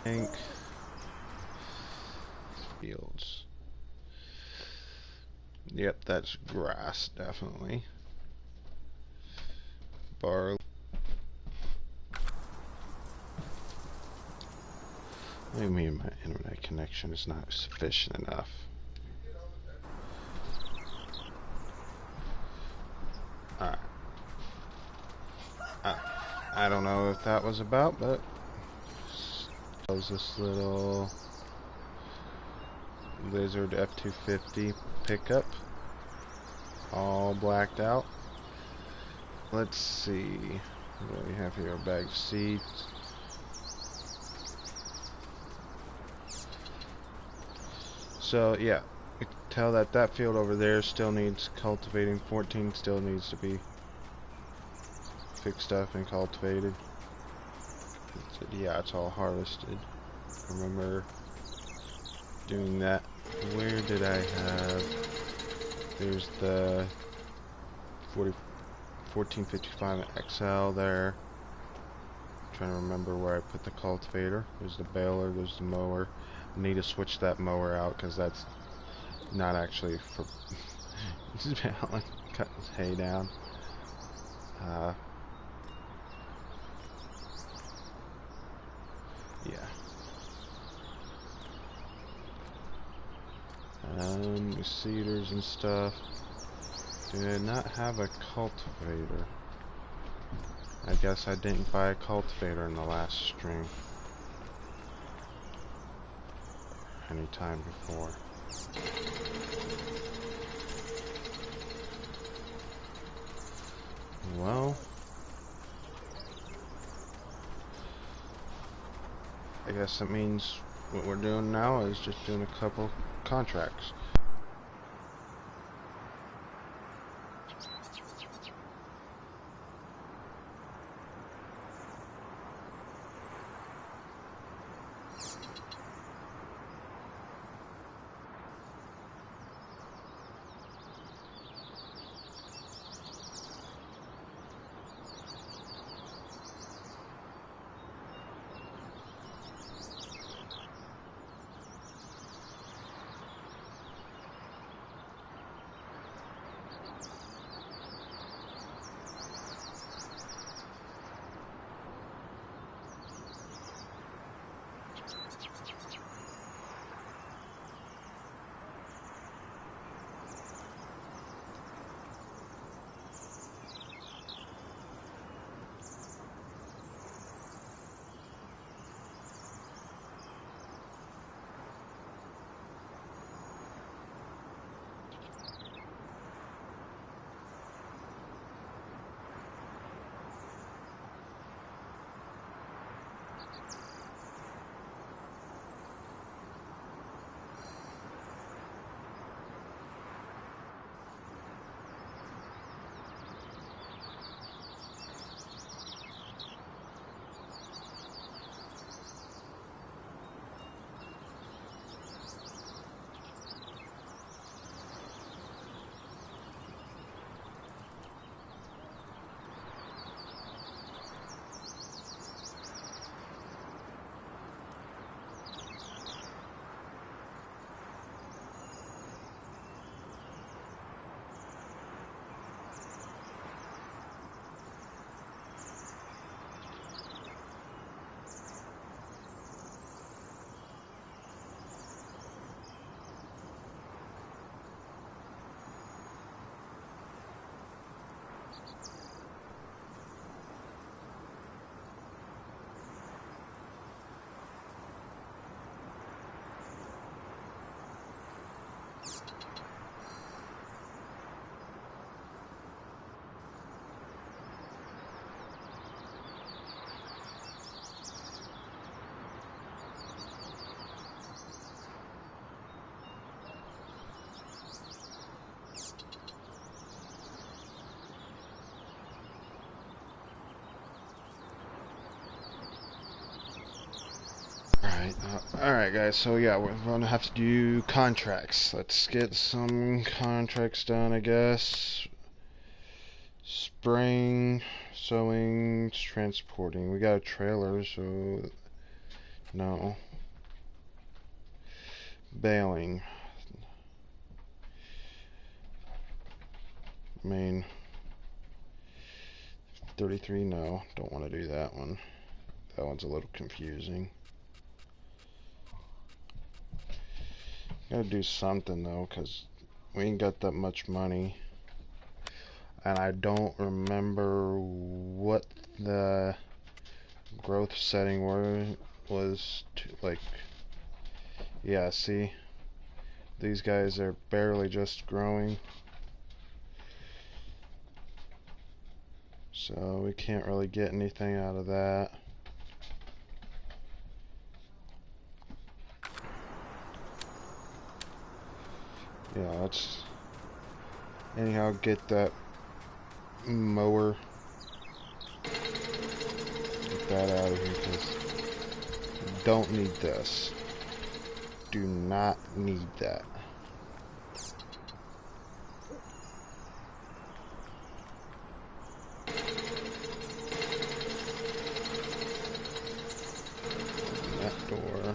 Tank. Fields. Yep, that's grass, definitely. Barley. What do you mean my internet connection is not sufficient enough? Alright. I don't know what that was about, but close this little Lizard F250 pickup. All blacked out. Let's see. What do we have here? A bag of seeds. So yeah, you can tell that that field over there still needs cultivating. 14 still needs to be fixed up and cultivated. Yeah, it's all harvested. I remember doing that. Where did I have? There's the 1455 XL there. I'm trying to remember where I put the cultivator. There's the baler, there's the mower. I need to switch that mower out because that's not actually for cutting hay down. Yeah. Cedars and stuff. Did not have a cultivator. I guess I didn't buy a cultivator in the last stream. Any time before. Well, I guess that means what we're doing now is just doing a couple contracts. Alright guys, so yeah, we're gonna have to do contracts. Let's get some contracts done, I guess. Spraying, sowing, transporting. We got a trailer, so No. Baling. Main. 33, no. Don't want to do that one. That one's a little confusing. Gotta do something though, because we ain't got that much money. And I don't remember what the growth setting was to, like, yeah, see, these guys are barely just growing, so we can't really get anything out of that. Yeah, let's anyhow get that mower, get that out of here, because don't need this. Do not need that. Open that door.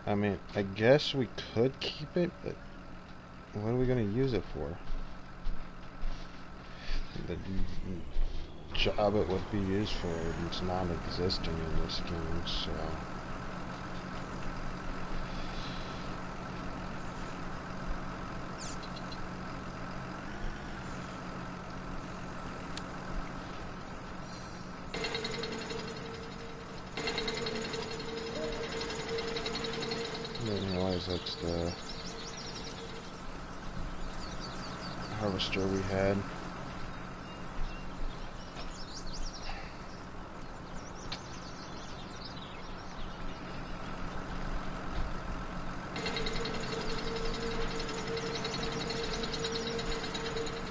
I mean, I guess we could keep it, but what are we going to use it for? The job it would be used for is non-existing in this game, so... I didn't realize that's the harvester we had.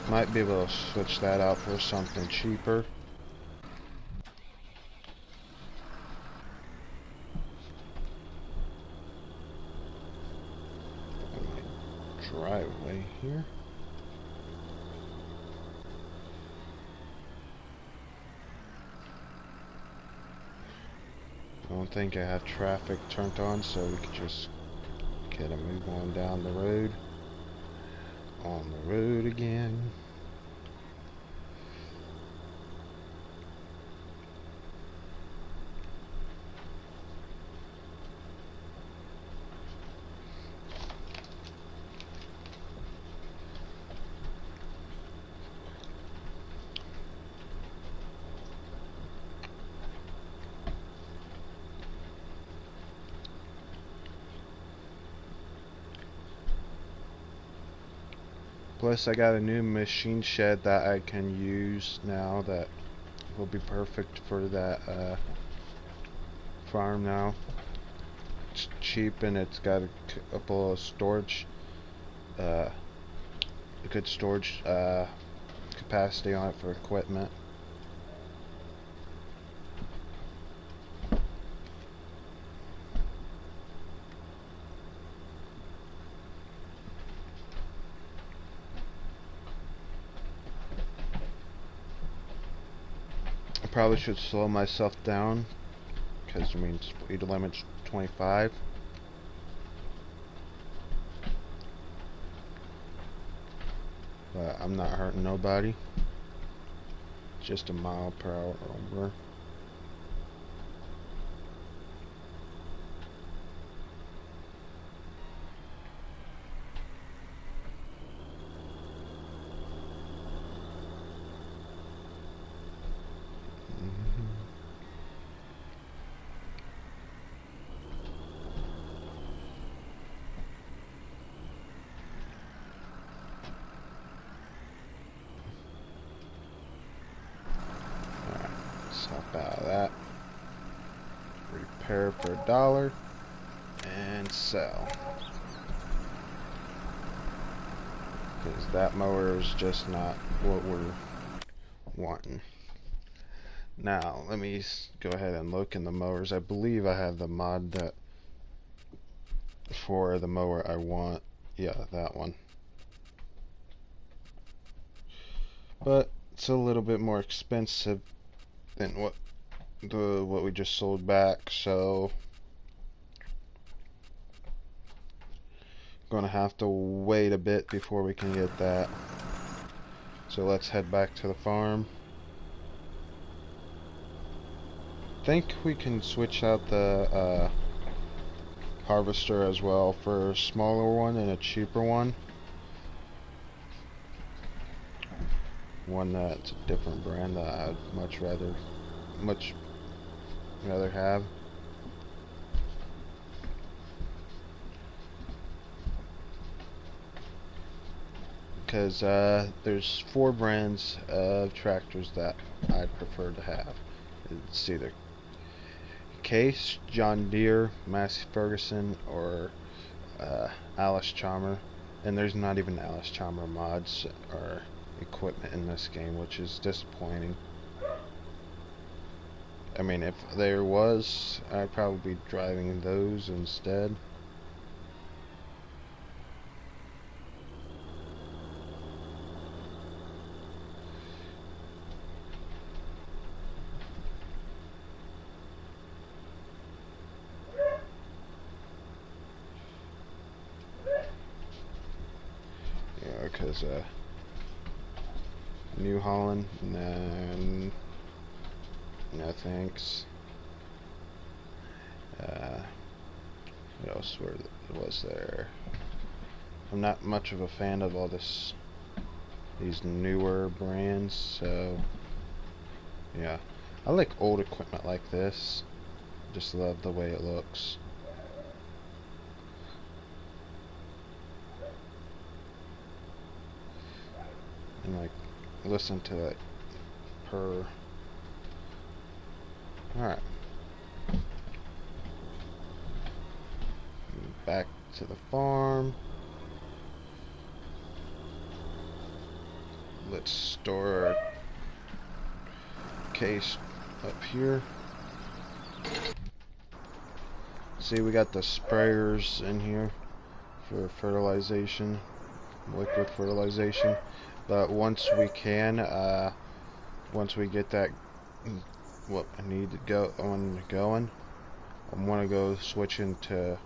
Might be able to switch that out for something cheaper. Driveway here. I don't think I have traffic turned on, so we could just get a move on down the road. On the road again. Plus I got a new machine shed that I can use now that will be perfect for that farm now. It's cheap and it's got a couple of storage, a good storage capacity on it for equipment. Probably should slow myself down because I mean speed limit's 25. But I'm not hurting nobody. Just a mile per hour over. Hop out of that. Repair for $1 and sell. Because that mower is just not what we're wanting. Now, let me go ahead and look in the mowers. I believe I have the mod that for the mower I want. Yeah, that one. But it's a little bit more expensive than what we just sold back, so gonna have to wait a bit before we can get that. So let's head back to the farm. Think we can switch out the harvester as well for a smaller one and a cheaper one. One that's a different brand that I'd much rather have. Because there's 4 brands of tractors that I'd prefer to have. It's either Case, John Deere, Massey Ferguson, or Alice Chalmer. And there's not even Alice Chalmer mods or equipment in this game, which is disappointing. I mean, if there was, I'd probably be driving those instead. Yeah, because New Holland, no thanks. What else was there? I'm not much of a fan of all these newer brands, so yeah. I like old equipment like this. Just love the way it looks. And like, listen to it purr. Alright. Back to the farm. Let's store our case up here. See, we got the sprayers in here for fertilization, liquid fertilization. But once we get that, what I need to go on going, I want to go switch into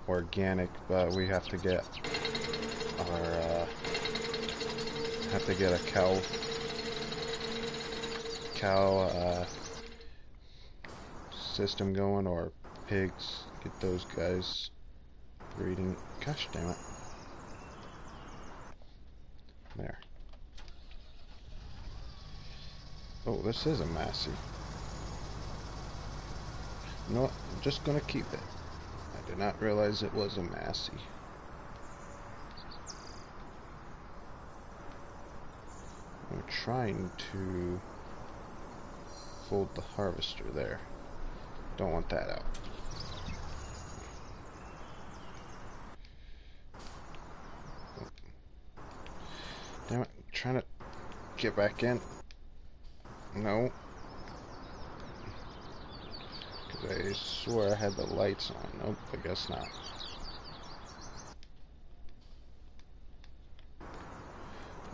organic, but we have to get our a cow system going, or pigs. Get those guys breeding. Gosh damn it! There. Oh, this is a Massey. You know what? I'm just gonna keep it. I did not realize it was a Massey. I'm trying to fold the harvester there. Don't want that out. Damn it, I'm trying to get back in. No. Because I swore I had the lights on. Nope, I guess not.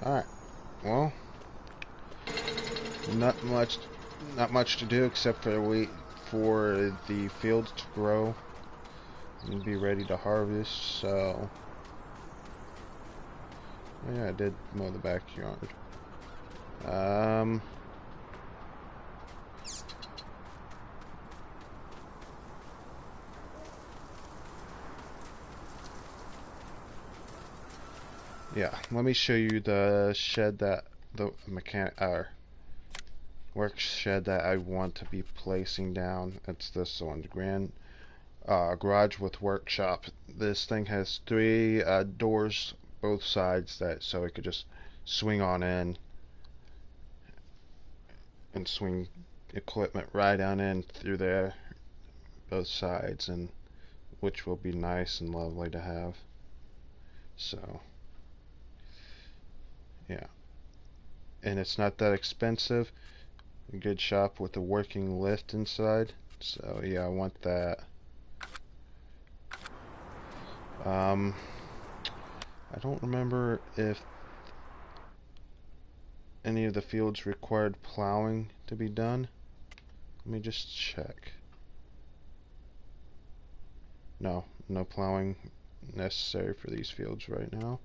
Alright. Well, not much to do except for wait for the fields to grow and be ready to harvest. So yeah, I did mow the backyard. Yeah, let me show you the shed that the work shed that I want to be placing down. It's this one, garage with workshop. This thing has 3 doors both sides, so it could just swing on in and swing equipment right on in through there, both sides, and which will be nice and lovely to have. So yeah, and it's not that expensive. A good shop with a working lift inside. So yeah, I want that. I don't remember if any of the fields required plowing to be done. Let me just check. No, no plowing necessary for these fields right now.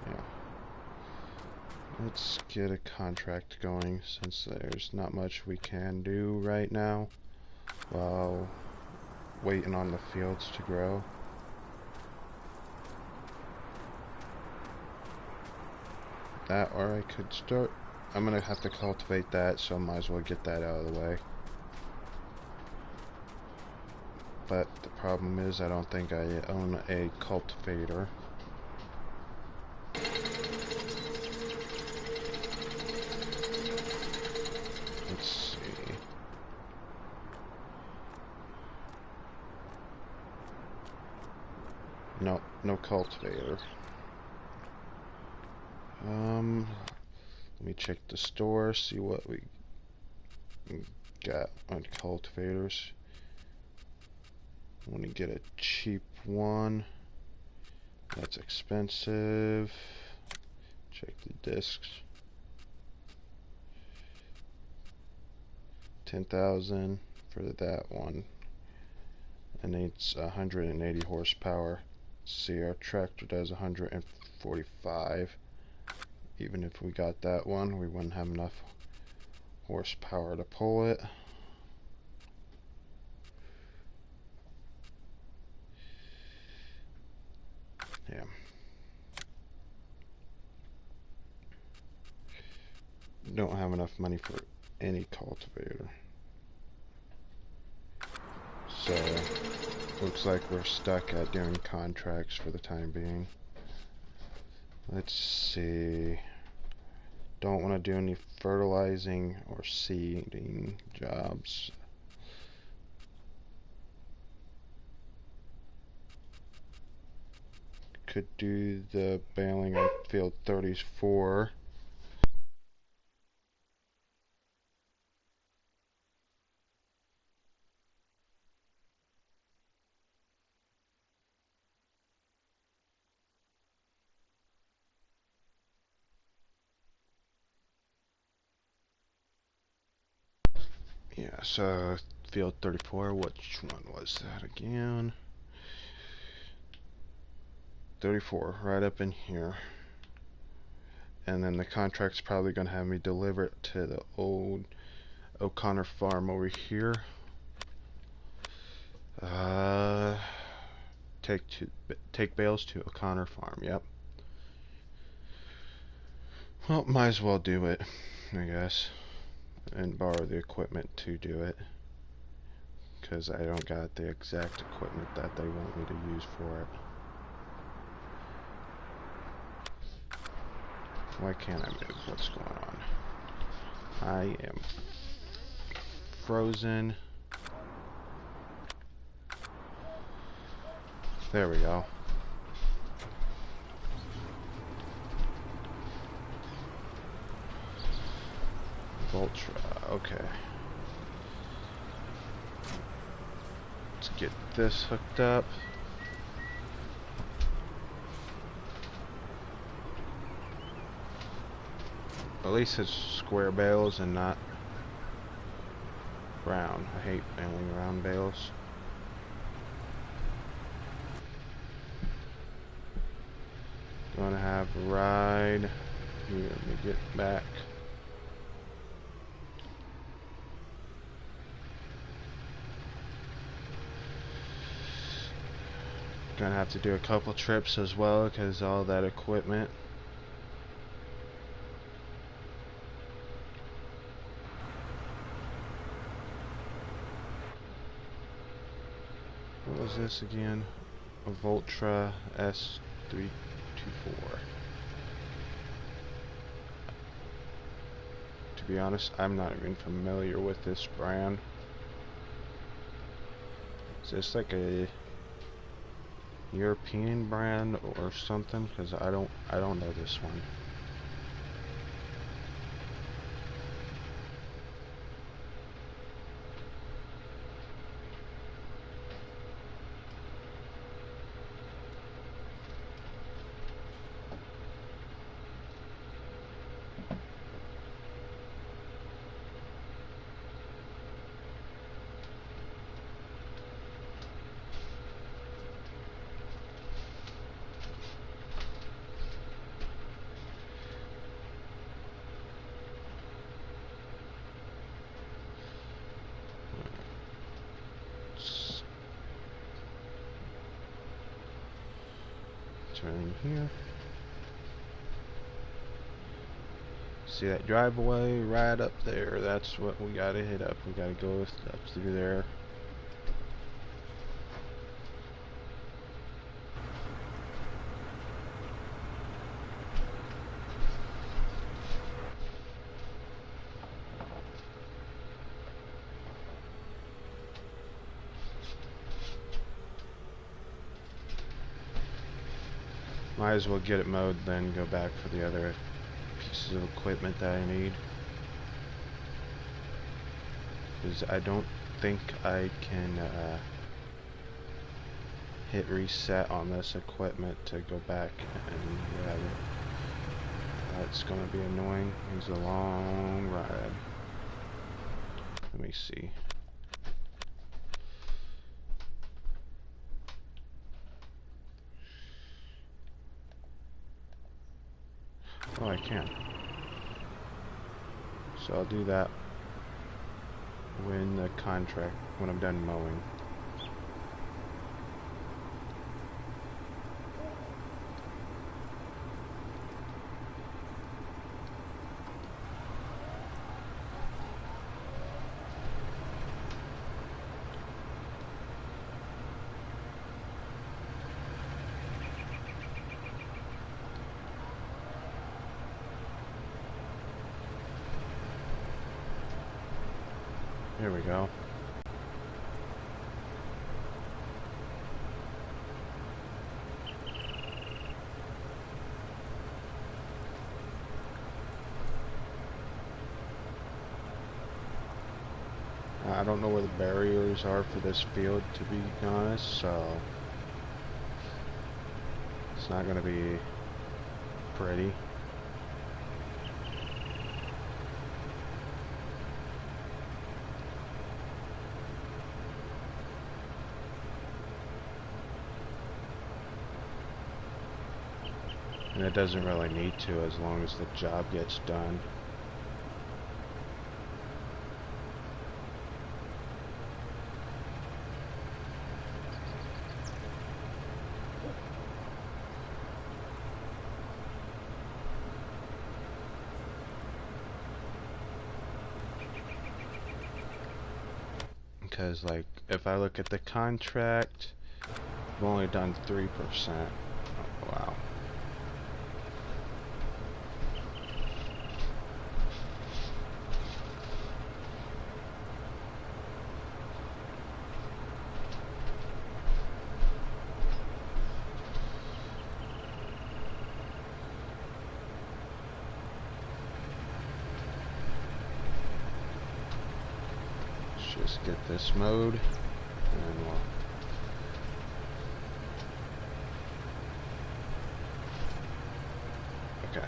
Yeah. Let's get a contract going since there's not much we can do right now while waiting on the fields to grow. That, or I could start. I'm gonna have to cultivate that, so I might as well get that out of the way. But the problem is I don't think I own a cultivator. Let's see. No, no cultivator. Let me check the store, see what we got on cultivators. I want to get a cheap one. That's expensive. Check the discs. 10,000 for that one. And it's 180 horsepower. See, our tractor does 145. Even if we got that one, we wouldn't have enough horsepower to pull it. Yeah. Don't have enough money for any cultivator. So, looks like we're stuck at doing contracts for the time being. Let's see. Don't want to do any fertilizing or seeding jobs. Could do the baling on field 34. Yeah, so field 34, which one was that again? 34, right up in here. And then the contract's probably going to have me deliver it to the old O'Connor farm over here. Take bales to O'Connor farm, yep. Well, might as well do it, I guess. And borrow the equipment to do it. Because I don't got the exact equipment that they want me to use for it. Why can't I move? What's going on? I am frozen. There we go. Ultra, okay. Let's get this hooked up. At least it's square bales and not round. I hate baling round bales. Gonna have a ride. Here, let me get back. Gonna have to do a couple trips as well because all that equipment. What was this again? A Voltra S324. To be honest, I'm not even familiar with this brand. Is this like a European brand or something, because I don't know this one. Turn here. See that driveway right up there? That's what we gotta hit up. We gotta go up through there. Might as well get it mowed, then go back for the other pieces of equipment that I need. Because I don't think I can hit reset on this equipment to go back and grab it. That's going to be annoying. It's a long ride. Let me see. Oh, I can. So I'll do that when I'm done mowing. Here we go. I don't know where the barriers are for this field, to be honest, so it's not going to be pretty. And it doesn't really need to, as long as the job gets done. Because, like, if I look at the contract, I've only done 3%. Oh, wow. Just get this mode, and we'll okay.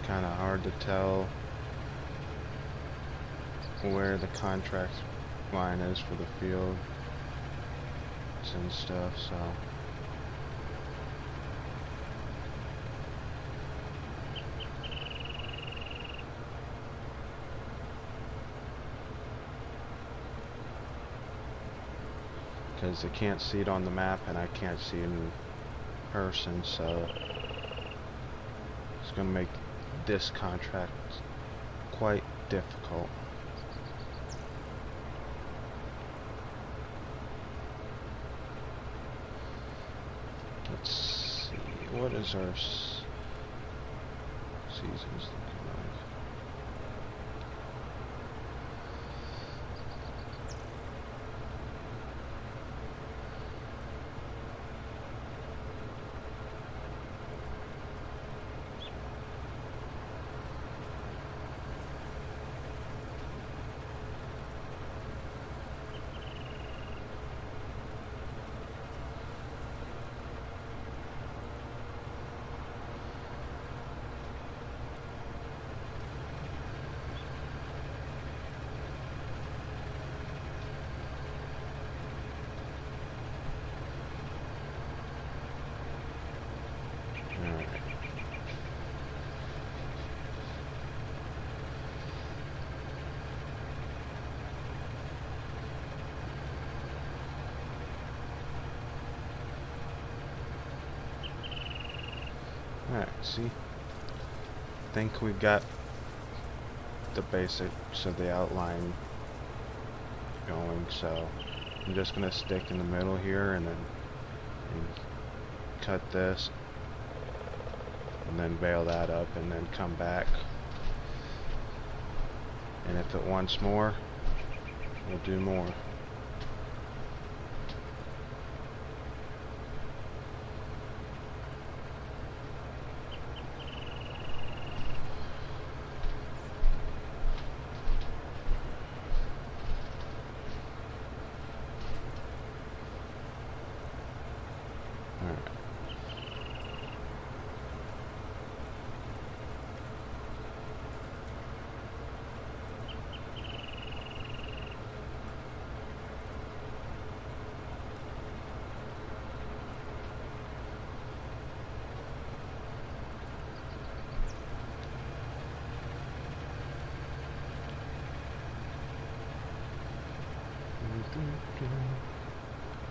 Kind of hard to tell where the contract line is for the field and stuff, so because I can't see it on the map and I can't see it in person, so it's gonna make this contract quite difficult. what is our seasons looking like? Alright, see? I think we got the basics of the outline going, so I'm just gonna stick in the middle here and then cut this and then bail that up and then come back, and if it wants more, we'll do more.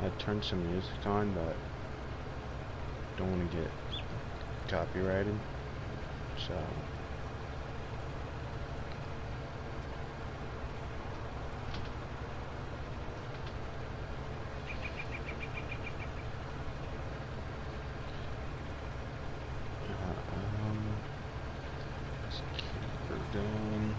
I turned some music on, but don't want to get copyrighted, so let's keep her going.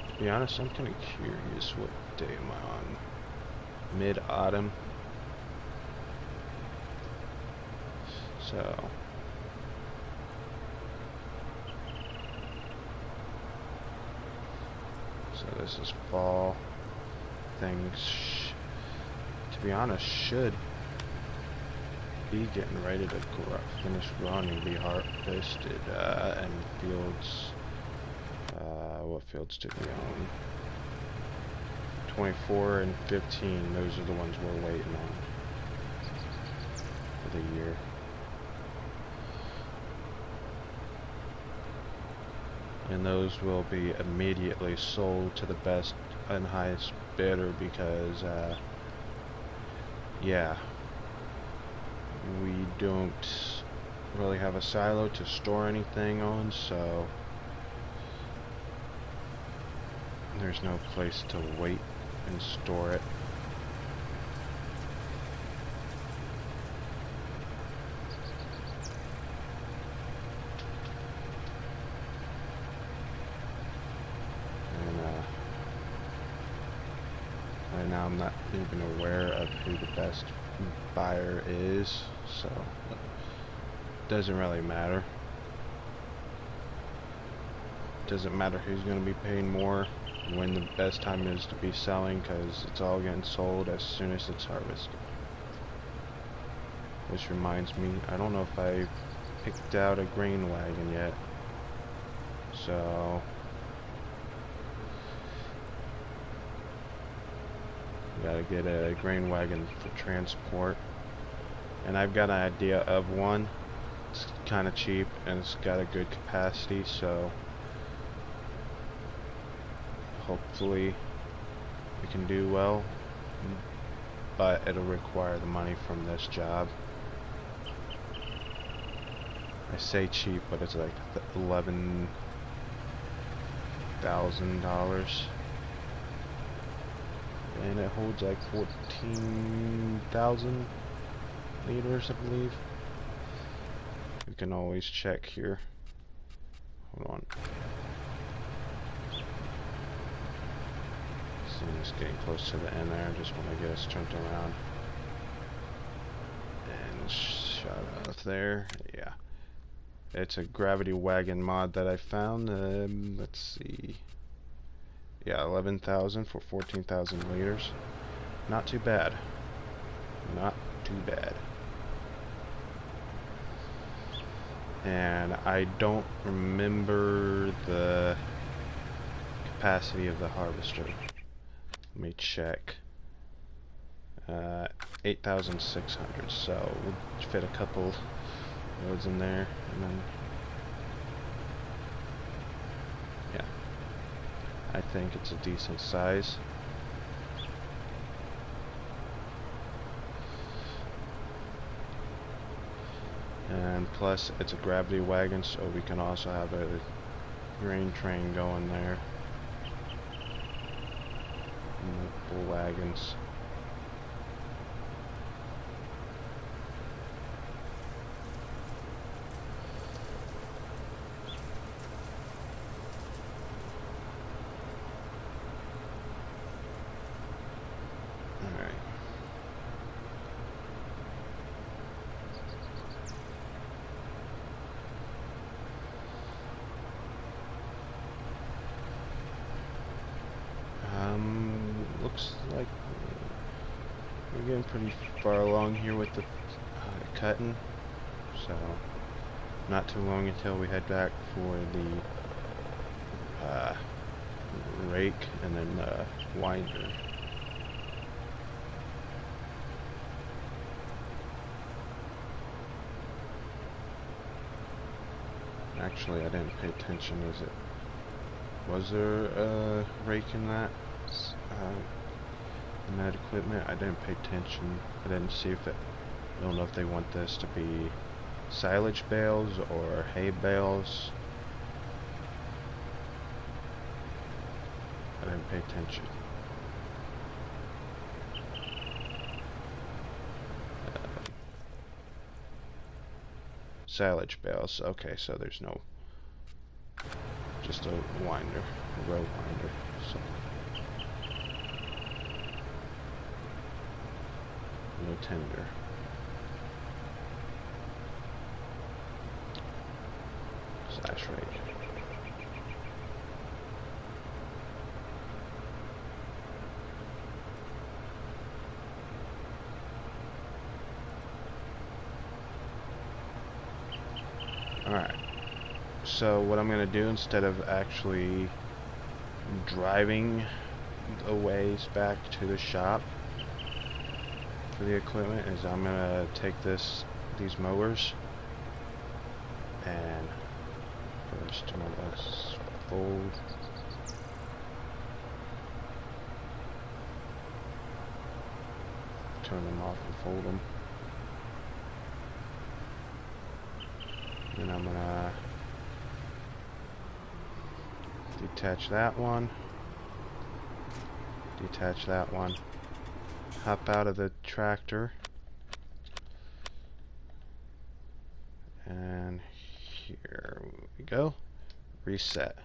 To be honest, I'm kind of curious what day am I on? Mid-autumn. So this is fall. Things, to be honest, should be getting ready to finish growing and be harvested, and fields. What fields did we own? 24 and 15, those are the ones we're waiting on for the year. And those will be immediately sold to the best and highest bidder because, yeah, we don't really have a silo to store anything on, so there's no place to wait and store it. And right now I'm not even aware of who the best buyer is, so it doesn't really matter. Doesn't matter who's going to be paying more, when the best time is to be selling, because it's all getting sold as soon as it's harvested. Which reminds me, I don't know if I picked out a grain wagon yet, so gotta get a grain wagon for transport, and I've got an idea of one. It's kind of cheap and it's got a good capacity, so hopefully you can do well, but it'll require the money from this job. I say cheap, but it's like $11,000, and it holds like 14,000 liters, I believe. We can always check here. Hold on. So I'm just getting close to the end there. I just want to get us turned around and shut off there. Yeah. It's a gravity wagon mod that I found. Let's see. Yeah, 11,000 for 14,000 liters. Not too bad. Not too bad. And I don't remember the capacity of the harvester. Let me check. 8,600. So we'll fit a couple loads in there, and then yeah, I think it's a decent size. And plus it's a gravity wagon, so we can also have a grain train going there. Multiple wagons. Looks like we're getting pretty far along here with the cutting, so not too long until we head back for the rake and then the winder. Actually, I didn't pay attention. Was there a rake in that? In that equipment? I didn't pay attention. I didn't see if it. I don't know if they want this to be silage bales or hay bales. I didn't pay attention. Silage bales. Okay, so there's no. Just a winder, a row winder. So. No tender. Slash rate. Alright. So what I'm going to do, instead of actually driving a ways back to the shop for the equipment, is I'm gonna take these mowers and first I'm gonna fold turn them off and fold them, and I'm gonna detach that one, detach that one, hop out of the tractor, and here we go, reset.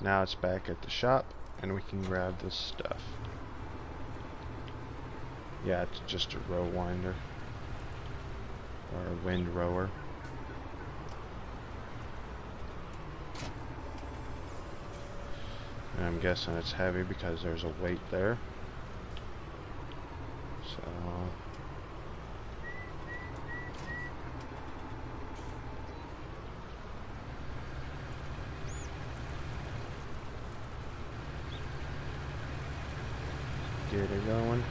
Now it's back at the shop and we can grab this stuff. Yeah, it's just a row winder or a wind rower. And I'm guessing it's heavy because there's a weight there. So get it going.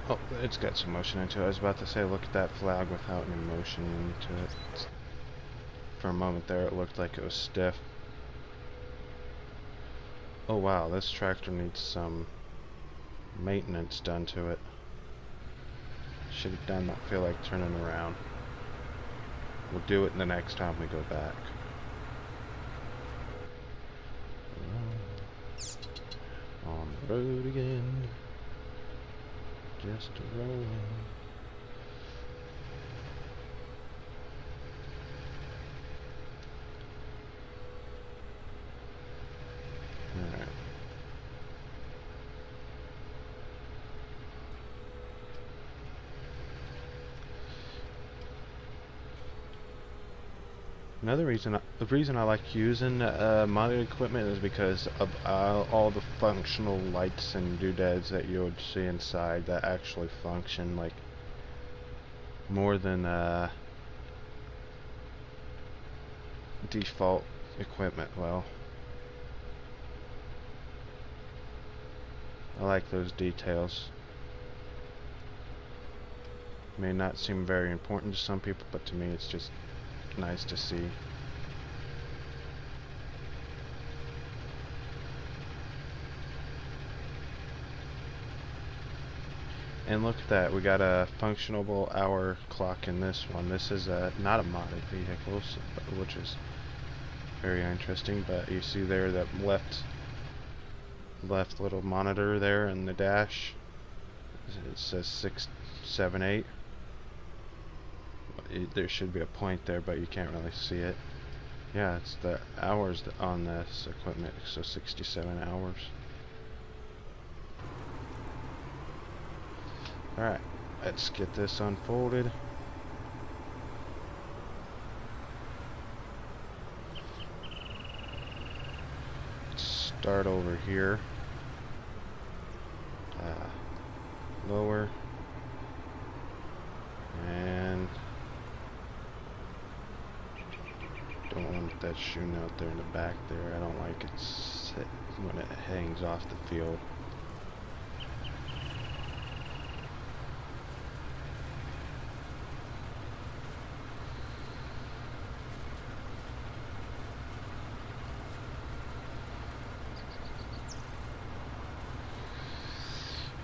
Oh, it's got some motion into it. I was about to say, look at that flag without any motion into it. For a moment there, it looked like it was stiff. Oh wow, this tractor needs some maintenance done to it. Should have done that. Feel like turning around. We'll do it the next time we go back. On the road again. Just a rolling. Alright. Another reason, the reason I like using modded equipment is because of all the functional lights and doodads that you would see inside that actually function, like more than default equipment. Well, I like those details. May not seem very important to some people, but to me it's just nice to see. And look at that, we got a functionable hour clock in this one. This is not a modded vehicle, so, which is very interesting, but you see there that left little monitor there in the dash. It says 678. There should be a point there, but you can't really see it. Yeah, it's the hours on this equipment, so 67 hours. Alright, let's get this unfolded. Start over here. Lower. And don't want that shooting out there in the back there. I don't like it when it hangs off the field.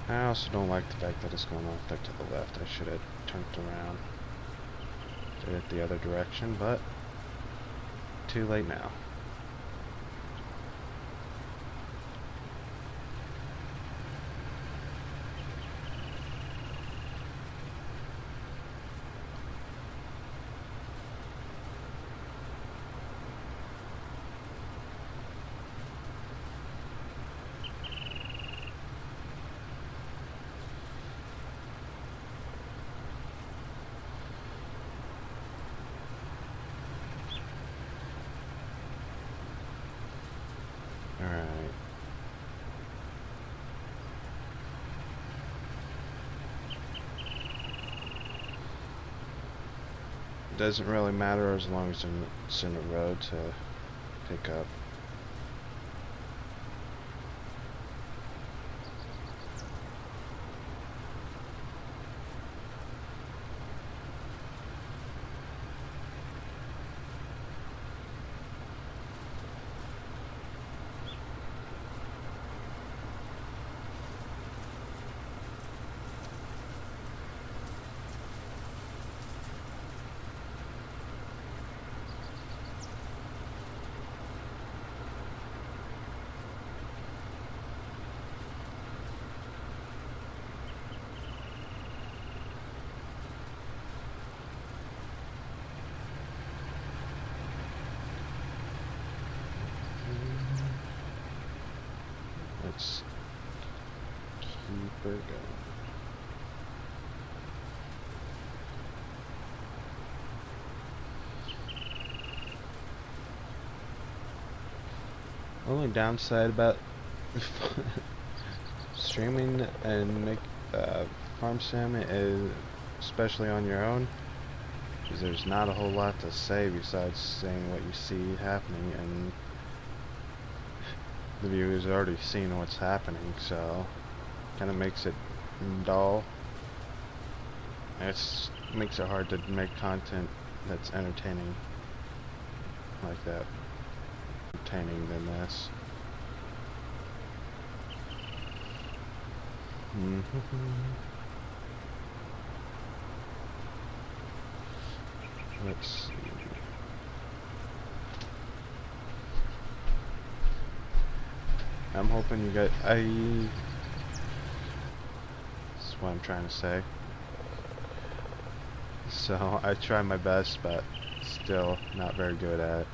I also don't like the fact that it's going off there to the left. I should have turned around, did it the other direction, but too late now. Doesn't really matter as long as it's in the road to pick up. Let's keep her going. Only downside about streaming and make farm sim is, especially on your own, is there's not a whole lot to say besides saying what you see happening, and the viewer's already seen what's happening, so kind of makes it dull. It makes it hard to make content that's entertaining like that. Entertaining than this. Let's see. I'm hoping you guys. That's what I'm trying to say. So I try my best, but still not very good at it.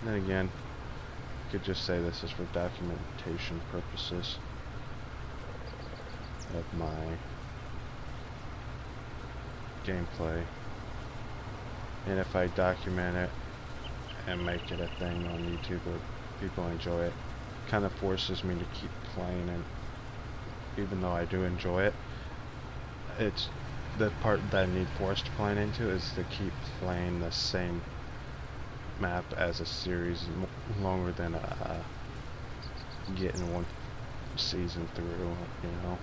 Then again, you could just say this is for documentation purposes of my gameplay. And if I document it and make it a thing on YouTube where people enjoy it, kind of forces me to keep playing, and even though I do enjoy it, it's the part that I need forced playing into is to keep playing the same map as a series longer than getting one season through, you know.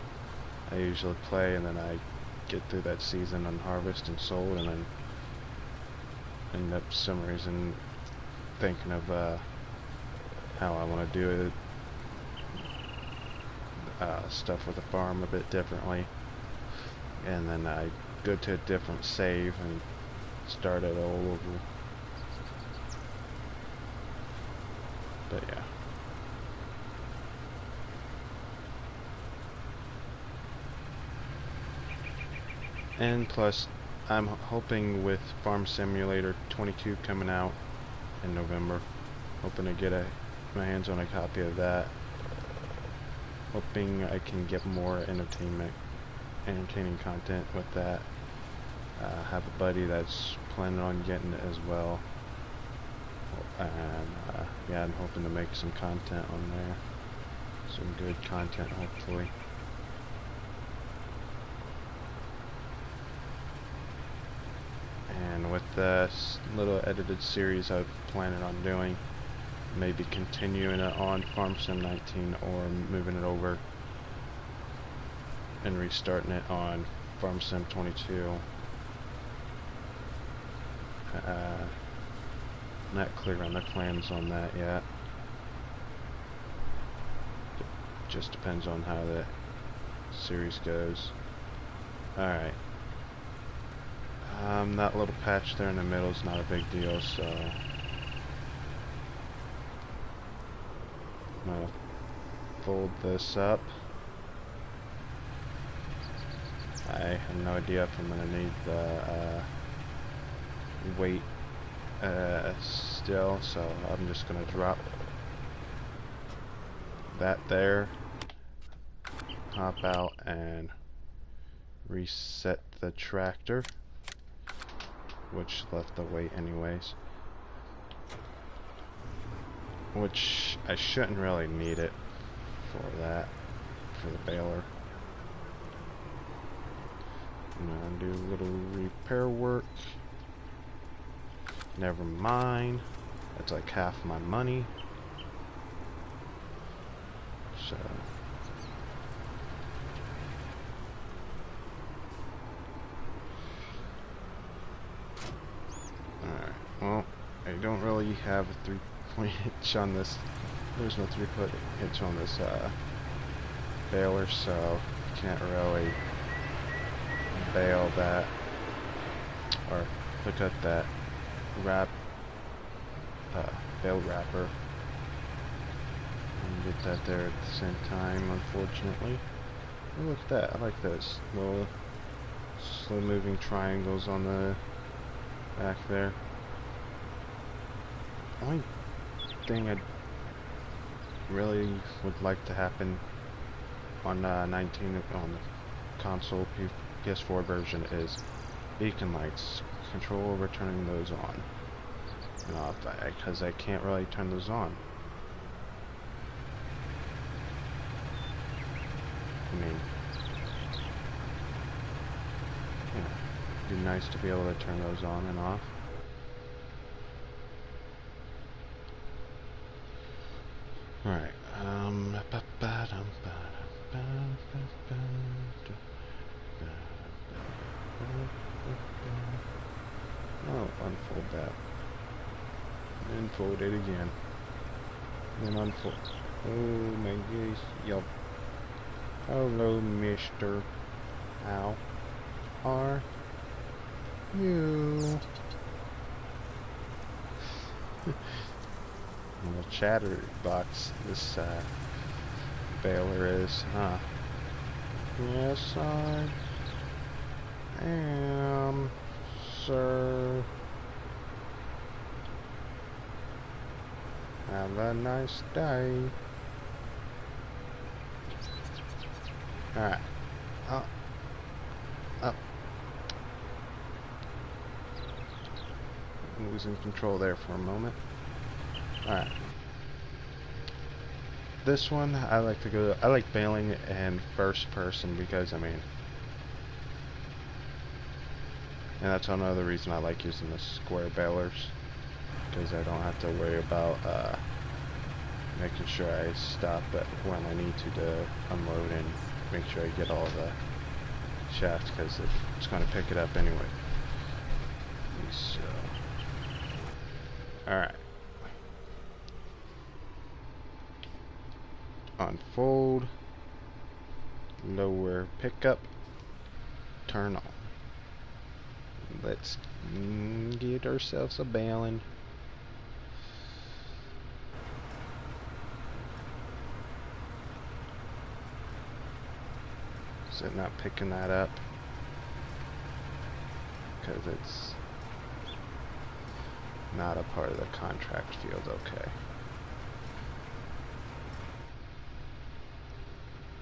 I usually play and then I get through that season on Harvest and Soul, and then end up for some reason thinking of how I want to do it, stuff with the farm a bit differently, and then I go to a different save and start it all over. But yeah. And plus, I'm hoping with Farm Simulator 22 coming out in November, hoping to get my hands on a copy of that. Hoping I can get more entertaining content with that. Have a buddy that's planning on getting it as well. And yeah, I'm hoping to make some content on there. Some good content, hopefully. And with this little edited series I'm planning on doing, maybe continuing it on Farm Sim 19 or moving it over and restarting it on Farm Sim 22. Not clear on the plans on that yet. Just depends on how the series goes. Alright. That little patch there in the middle is not a big deal, so I'm gonna fold this up. I have no idea if I'm gonna need the weight still, so I'm just gonna drop that there, hop out and reset the tractor, which left the weight anyways, which I shouldn't really need it for that, for the baler. I'm gonna do a little repair work. Never mind, that's like half my money. So alright, well, I don't really have a 3-point hitch on this. There's no 3-foot hitch on this baler, so can't really bail that or hook up that bail wrapper and get that there at the same time, unfortunately. Oh, look at that, I like those little slow moving triangles on the back there. Only thing I really would like to happen on 19 on the console PS4 version is beacon lights. Control over turning those on and off, because I can't really turn those on. I mean, yeah, it'd be nice to be able to turn those on and off. Alright, unfold it again. And unfold. Oh my gosh. Yup. Hello, mister. How are you? Little chatterbox this baler is, huh? Yes, I am, sir. Have a nice day. Alright. Up. Up. Losing control there for a moment. Alright. This one, I like bailing in first person because, I mean, and that's another reason I like using the square bailers, because I don't have to worry about making sure I stop it when I need to unload and make sure I get all the shafts, because it's going to pick it up anyway. So, alright. Unfold, lower pickup, turn on. Let's get ourselves a baling. Is it not picking that up? Because it's not a part of the contract field. Okay.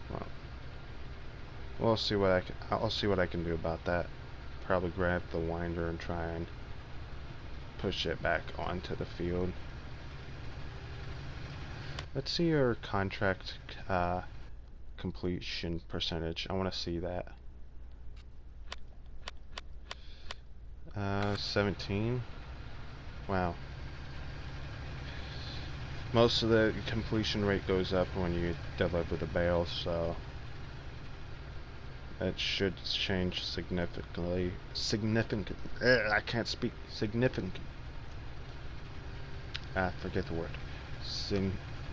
Well, we'll see what I'll see what I can do about that. Probably grab the winder and try and push it back onto the field. Let's see your contract completion percentage. I want to see that. 17. Wow. Most of the completion rate goes up when you deliver the bales, so it should change significantly. I can't speak. Significant. Forget the word.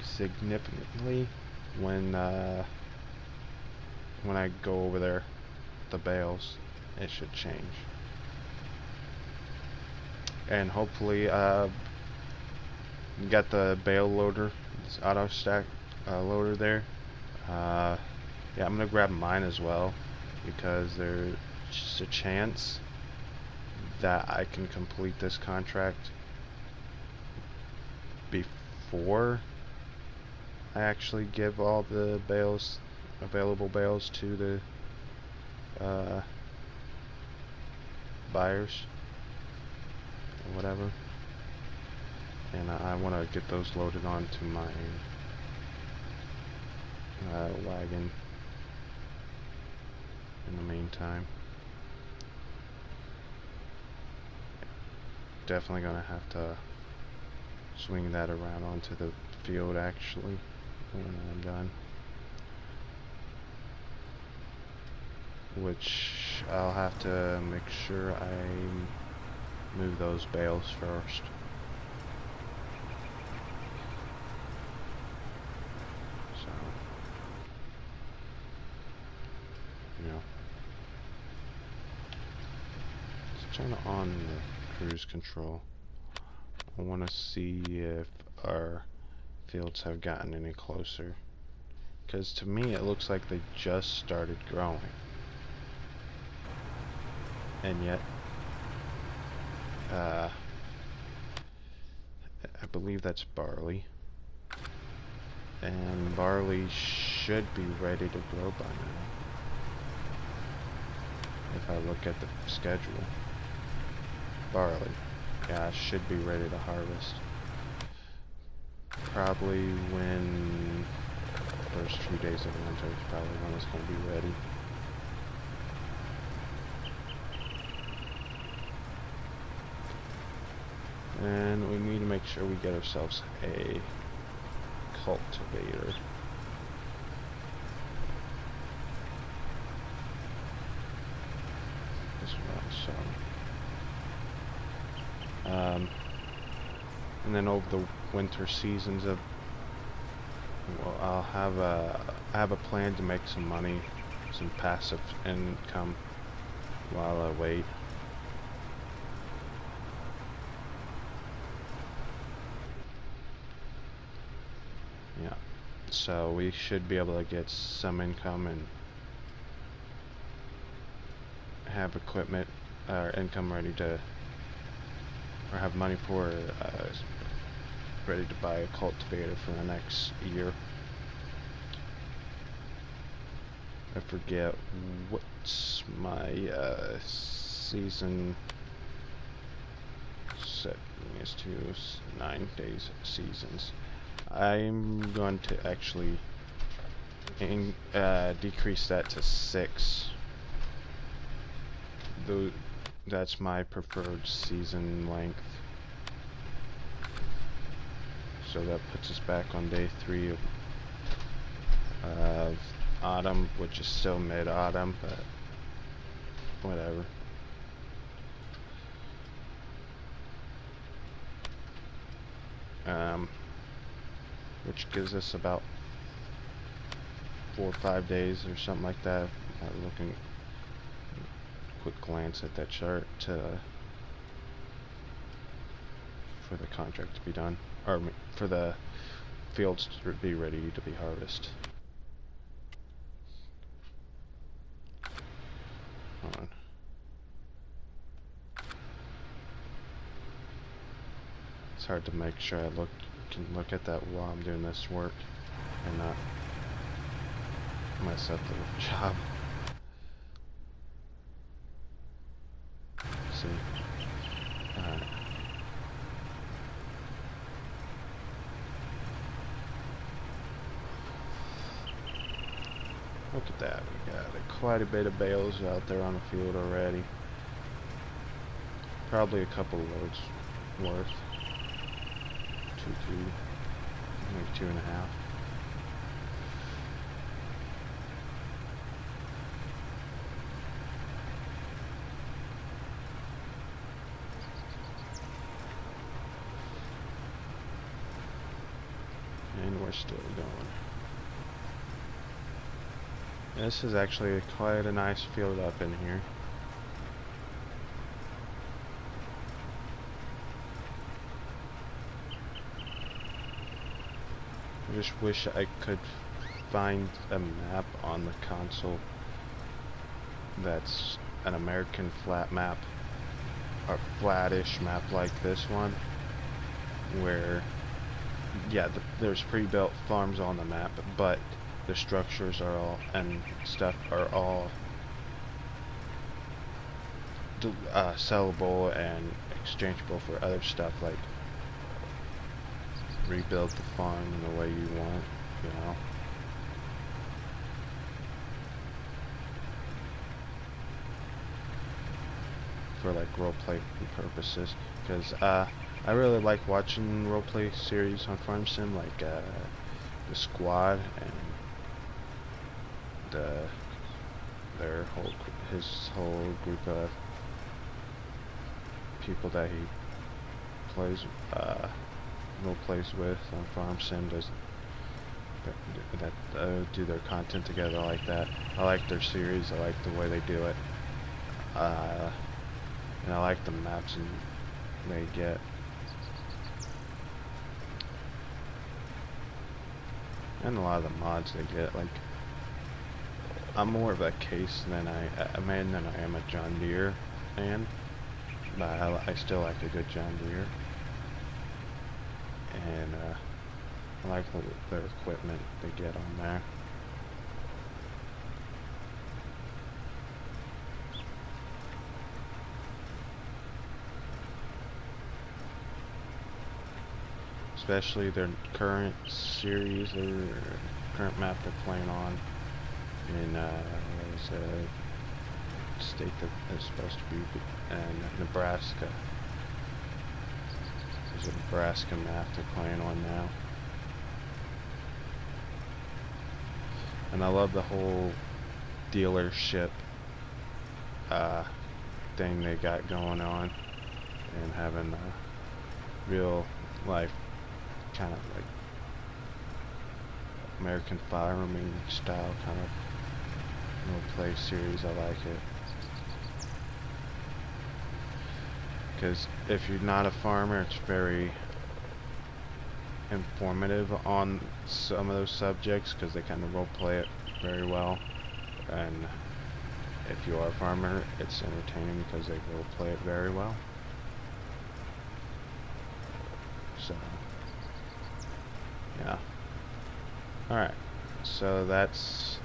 Significantly when I go over there, the bales, it should change. And hopefully, you got the bale loader, this auto stack loader there. Yeah, I'm gonna grab mine as well, because there's just a chance that I can complete this contract before I actually give all the bales, available bales, to the buyers or whatever. And I want to get those loaded onto my wagon in the meantime. Definitely gonna have to swing that around onto the field actually when I'm done, which I'll have to make sure I move those bales first. So, you know, let's turn on the cruise control. I want to see if our fields have gotten any closer, because to me it looks like they just started growing, and yet I believe that's barley, and barley should be ready to grow by now if I look at the schedule. Barley, yeah, should be ready to harvest probably when the first few days of winter is probably when it's going to be ready. And we need to make sure we get ourselves a cultivator. This one, so And then over the winter seasons of, well, I have a plan to make some money, some passive income while I wait. Yeah, so we should be able to get some income and have equipment or income ready to, or have money for ready to buy a cultivator for the next year. I forget what's my season set is to 9 days seasons. I'm going to actually decrease that to 6. Though that's my preferred season length. So that puts us back on day 3 of autumn, which is still mid-autumn, but whatever. Which gives us about 4 or 5 days or something like that. Looking quick glance at that chart for the contract to be done, or for the fields to be ready to be harvested. Hold on. It's hard to make sure I can look at that while I'm doing this work and not mess up the job. Let's see. Alright. Look at that. We got quite a bit of bales out there on the field already. Probably a couple loads worth. 2, maybe 2.5. And we're still going. This is actually quite a nice field up in here. I just wish I could find a map on the console that's an American flat map, or flattish map like this one, where, yeah, there's pre-built farms on the map, but the structures are all, and stuff are all sellable and exchangeable for other stuff, like rebuild the farm in the way you want, you know. For like roleplay purposes, because I really like watching roleplay series on Farm Sim, like the Squad and his whole group of people that he plays role plays with on Farm Sim, that do their content together like that. I like their series. I like the way they do it, and I like the maps they get. And a lot of the mods they get. Like, I'm more of a Case than a man than I am a John Deere fan, but I still like a good John Deere, and I like their equipment they get on there. Especially their current series, their current map they're playing on in there's a state that is supposed to be in Nebraska. There's a Nebraska map they're playing on now. And I love the whole dealership thing they got going on, and having real like kind of like American farming style kind of role play series. I like it because if you're not a farmer, it's very informative on some of those subjects because they kind of role play it very well. And if you are a farmer, it's entertaining because they role play it very well. So yeah. Alright, so that's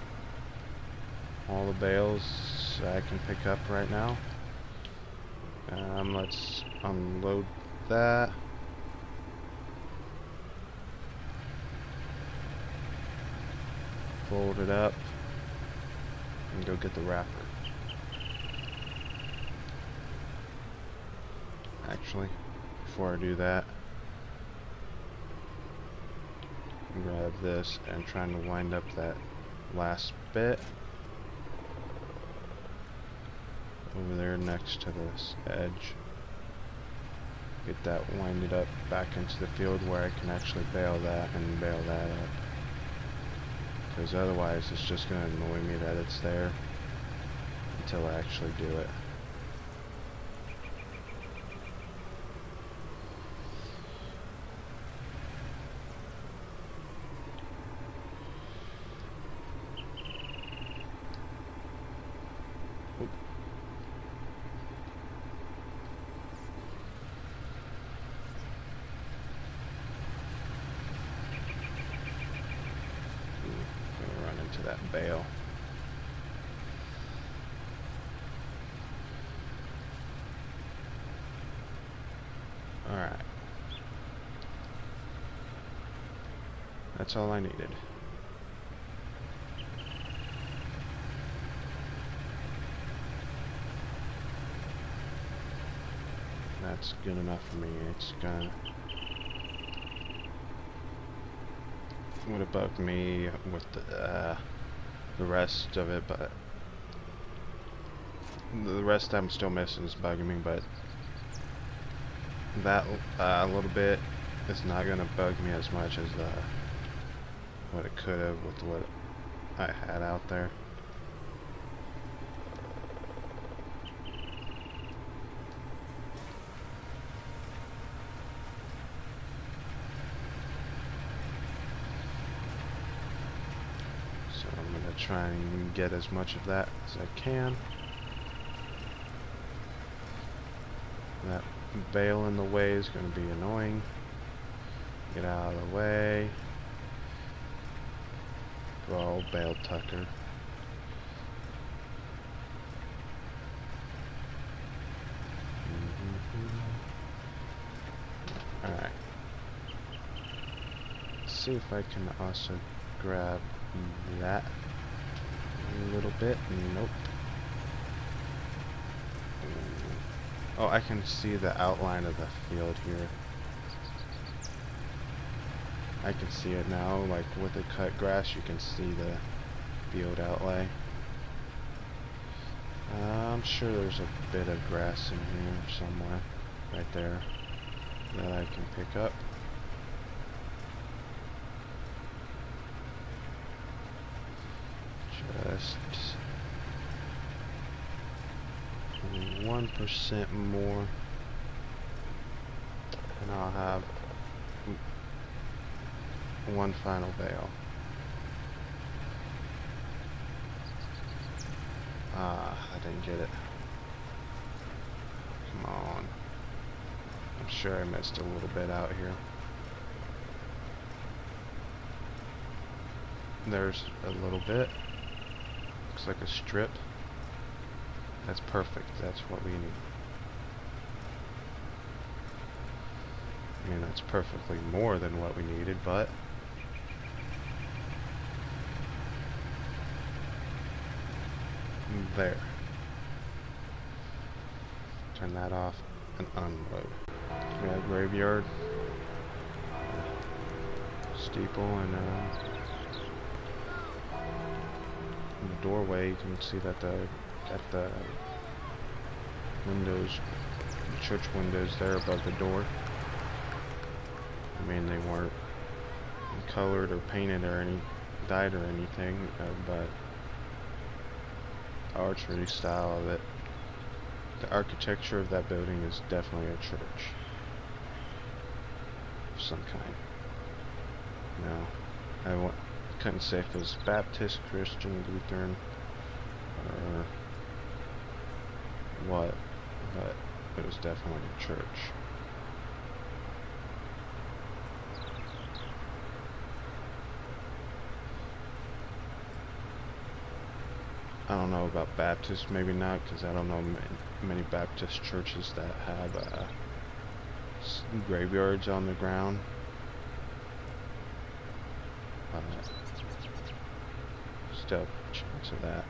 all the bales I can pick up right now. Let's unload that. Fold it up and go get the wrapper. Actually, before I do that, grab this and trying to wind up that last bit over there next to this edge. Get that winded up back into the field where I can actually bale that and bale that up. Because otherwise it's just going to annoy me that it's there until I actually do it. That bale. Alright. That's all I needed. That's good enough for me. It's gonna... would have bugged me with the rest of it, but the rest I'm still missing is bugging me, but that a little bit is not gonna bug me as much as what it could have with what I had out there. Try and get as much of that as I can. That bale in the way is going to be annoying. Get out of the way. Oh, bale tucker. Alright. Let's see if I can also grab that a little bit. Nope. Oh, I can see the outline of the field here. I can see it now, like with the cut grass you can see the field outlay. I'm sure there's a bit of grass in here somewhere, right there, that I can pick up. Just 1% more, and I'll have one final bale. Ah, I didn't get it. Come on. I'm sure I missed a little bit out here. There's a little bit. Looks like a strip. That's perfect. That's what we need. I mean, that's perfectly more than what we needed, but there. Turn that off and unload. We got a graveyard, steeple, and in the doorway you can see that got the windows, church windows there above the door. I mean, they weren't colored or painted or dyed or anything, but the archery style of it, the architecture of that building is definitely a church of some kind. No, couldn't say if it was Baptist, Christian, Lutheran, or what, but it was definitely a church. I don't know about Baptist, maybe not, because I don't know many Baptist churches that have graveyards on the ground. Still, chance of that.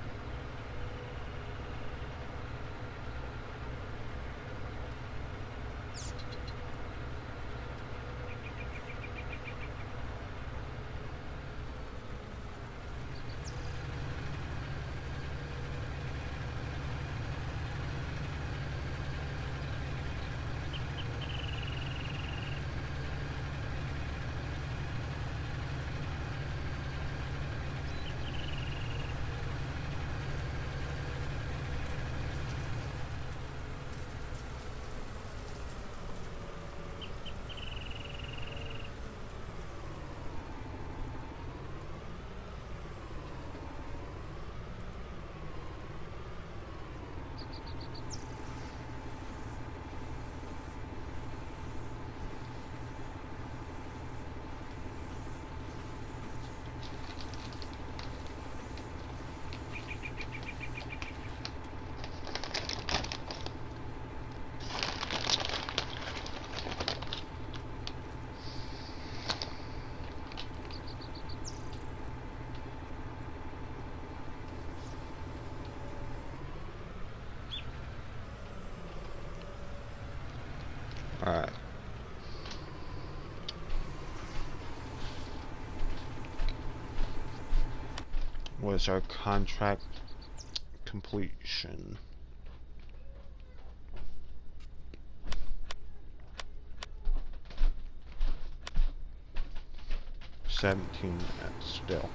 Alright. What's our contract completion? 17 minutes still.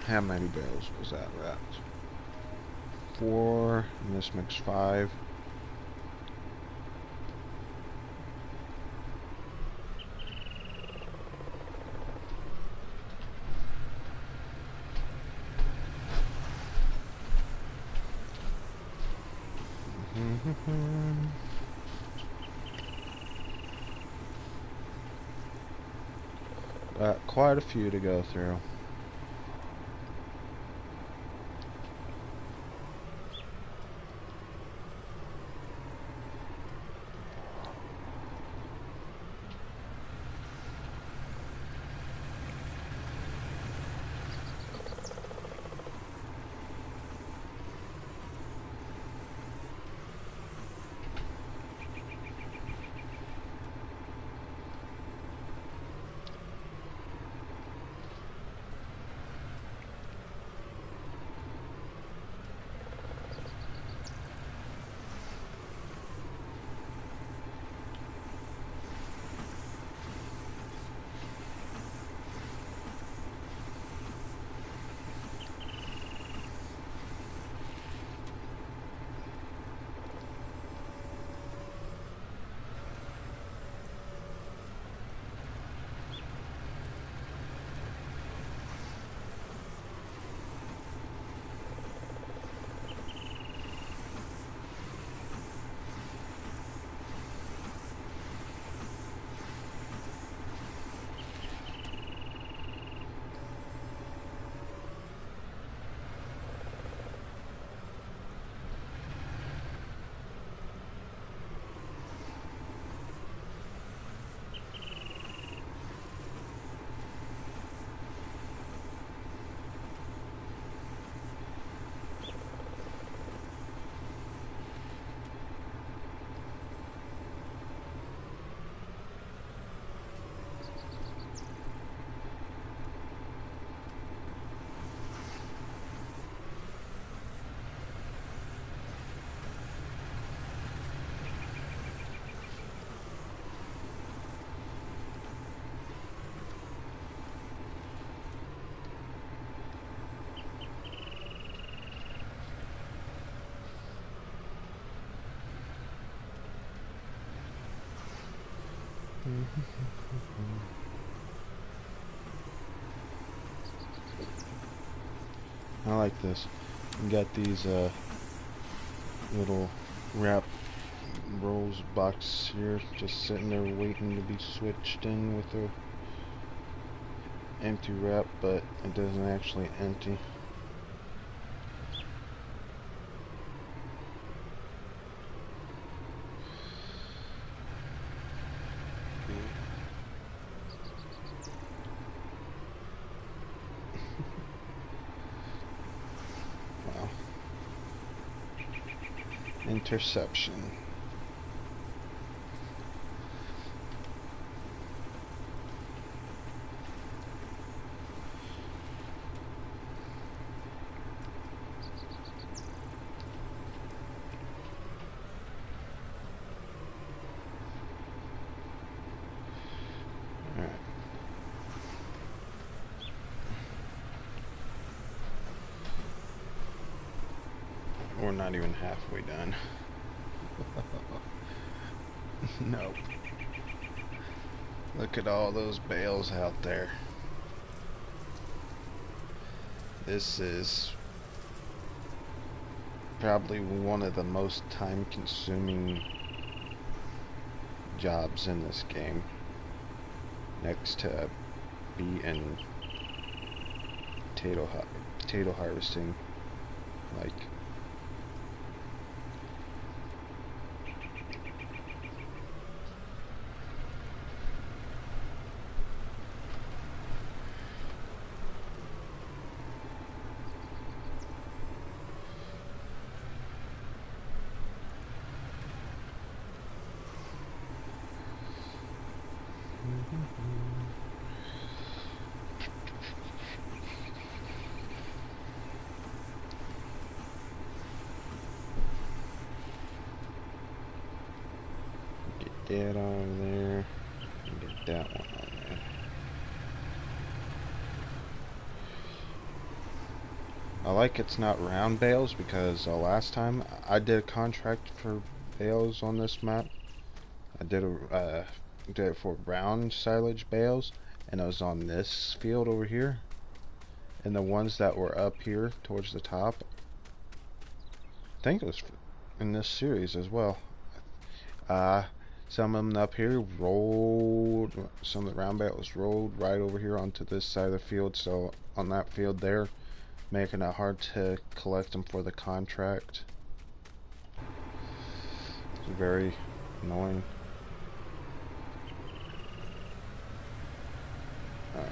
How many barrels was that wrapped? 4, and this makes 5. Got quite a few to go through. I like this. You got these little wrap rolls box here, just sitting there waiting to be switched in with a empty wrap, but it doesn't actually empty. Wow. Interception. We're not even halfway done. Nope. Look at all those bales out there. This is probably one of the most time-consuming jobs in this game, next to being potato harvesting. Like, get that on there, and get that one on there. I like it's not round bales, because last time I did a contract for bales on this map. I did it for round silage bales, and I was on this field over here, and the ones that were up here towards the top, I think it was in this series as well. Some of them up here rolled, some of the round bales rolled right over here onto this side of the field, so on that field there, making it hard to collect them for the contract. It's very annoying. Alright.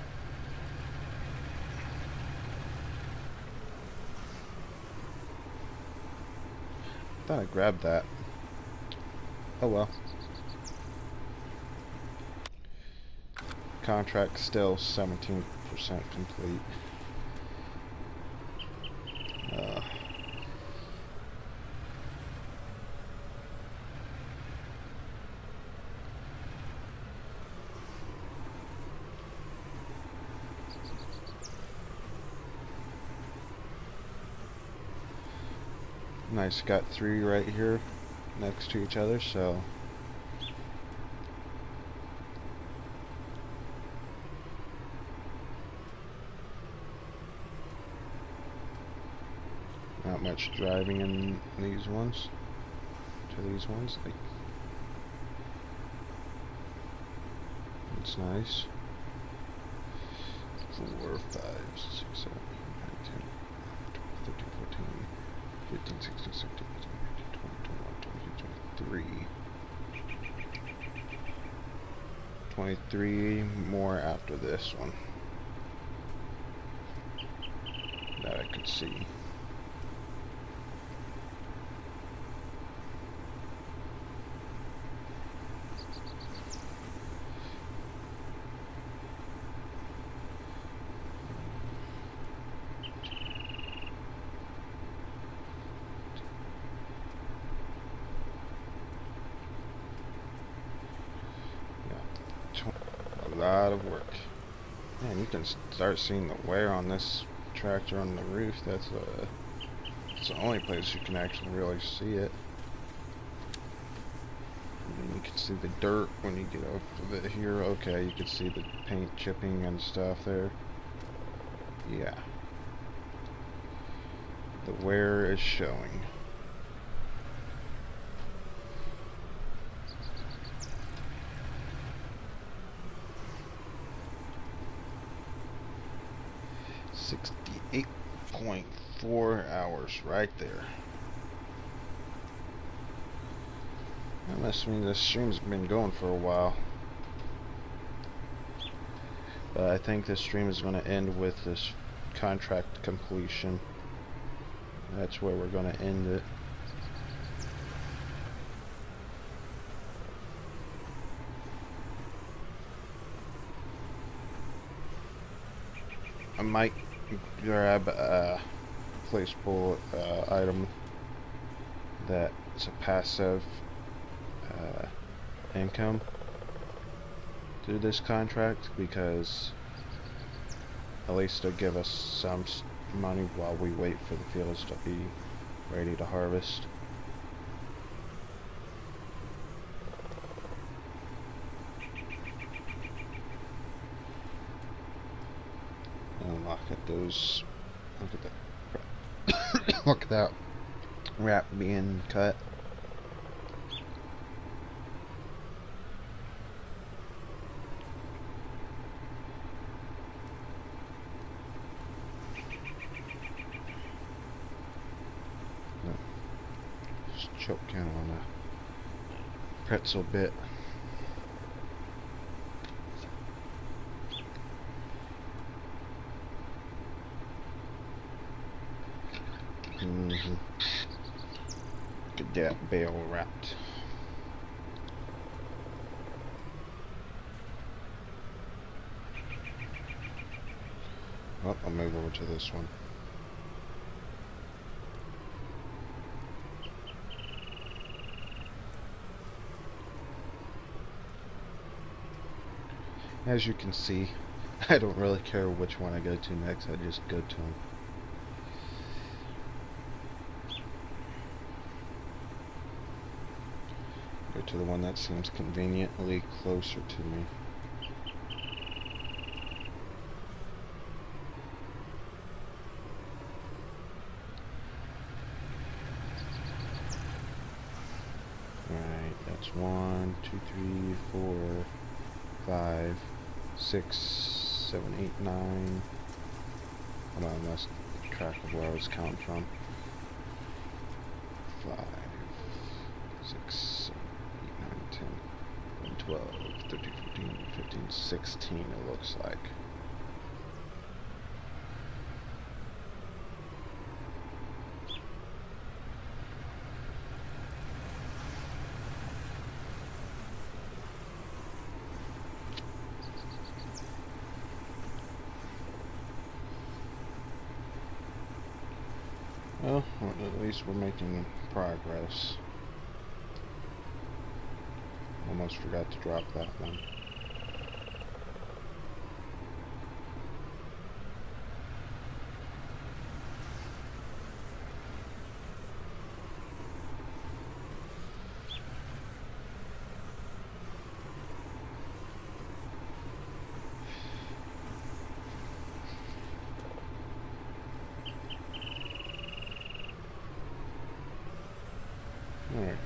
Thought I grabbed that. Oh well. Contract still 17% complete. Nice, got 3 right here next to each other, so not much driving in these ones to these ones. Like, it's nice. 4, 5, 6, 7, 8, 9, 10, 12, 13, 14, 15, 16, 17, 18, 19, 20, 21, 22, 23 more after this one that I could see. A lot of work. Man, you can start seeing the wear on this tractor on the roof. That's the only place you can actually really see it. And you can see the dirt when you get off of it here. Okay, you can see the paint chipping and stuff there. Yeah. The wear is showing. $68.4 right there. That must mean this stream's been going for a while. But I think this stream is going to end with this contract completion. That's where we're going to end it. I might grab a placeable item that's a passive income through this contract, because at least it'll give us some money while we wait for the fields to be ready to harvest. And look at those. Look at that. Look at that wrap being cut. Choking on a pretzel bit. Get that bale wrapped. Well, I'll move over to this one. As you can see, I don't really care which one I go to next, I just go to them. Go to the one that seems conveniently closer to me. Alright, that's 1, 2, 3, 4, 5, 6, 7, 8, 9. Hold on, I lost track of where I was counting from. 5, 6, 7, 8, 9, 10, 11, 12, 13, 14, 15, 16 it looks like. Well, at least we're making progress. Almost forgot to drop that one. Alright,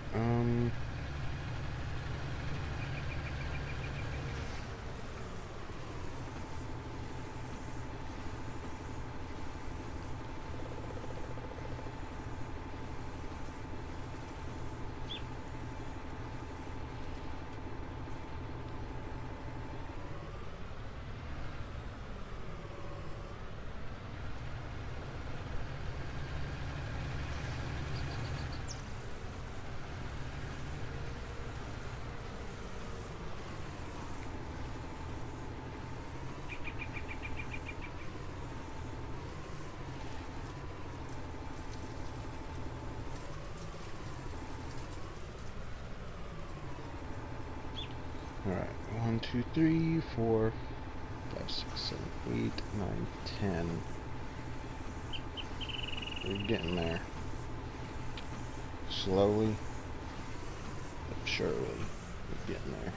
Alright, 1, 2, 3, 4, 5, 6, 7, 8, 9, 10. We're getting there. Slowly, but surely. Getting there.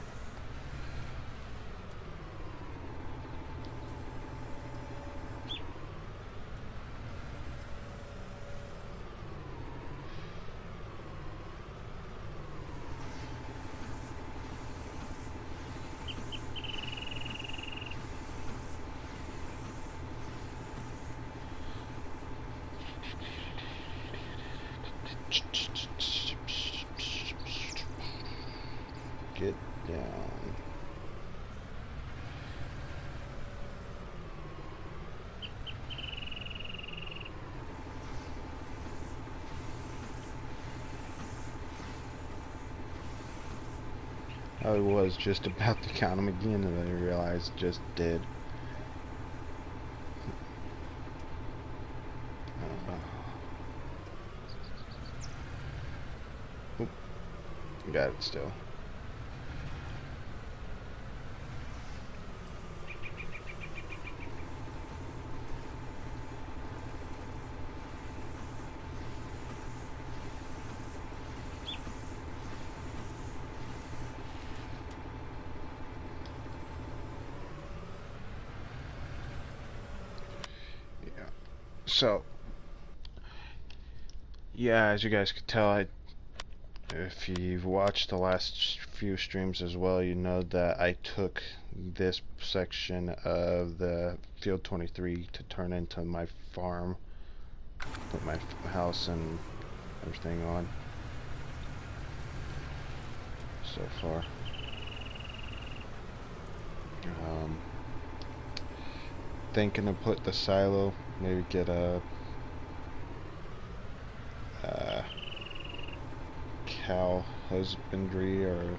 Get down. I was just about to count them again and I realized just did. Oop, got it still. So, yeah, as you guys could tell, if you've watched the last few streams as well, you know that I took this section of the Field 23 to turn into my farm, put my house and everything on so far. Thinking to put the silo, maybe get a cow husbandry or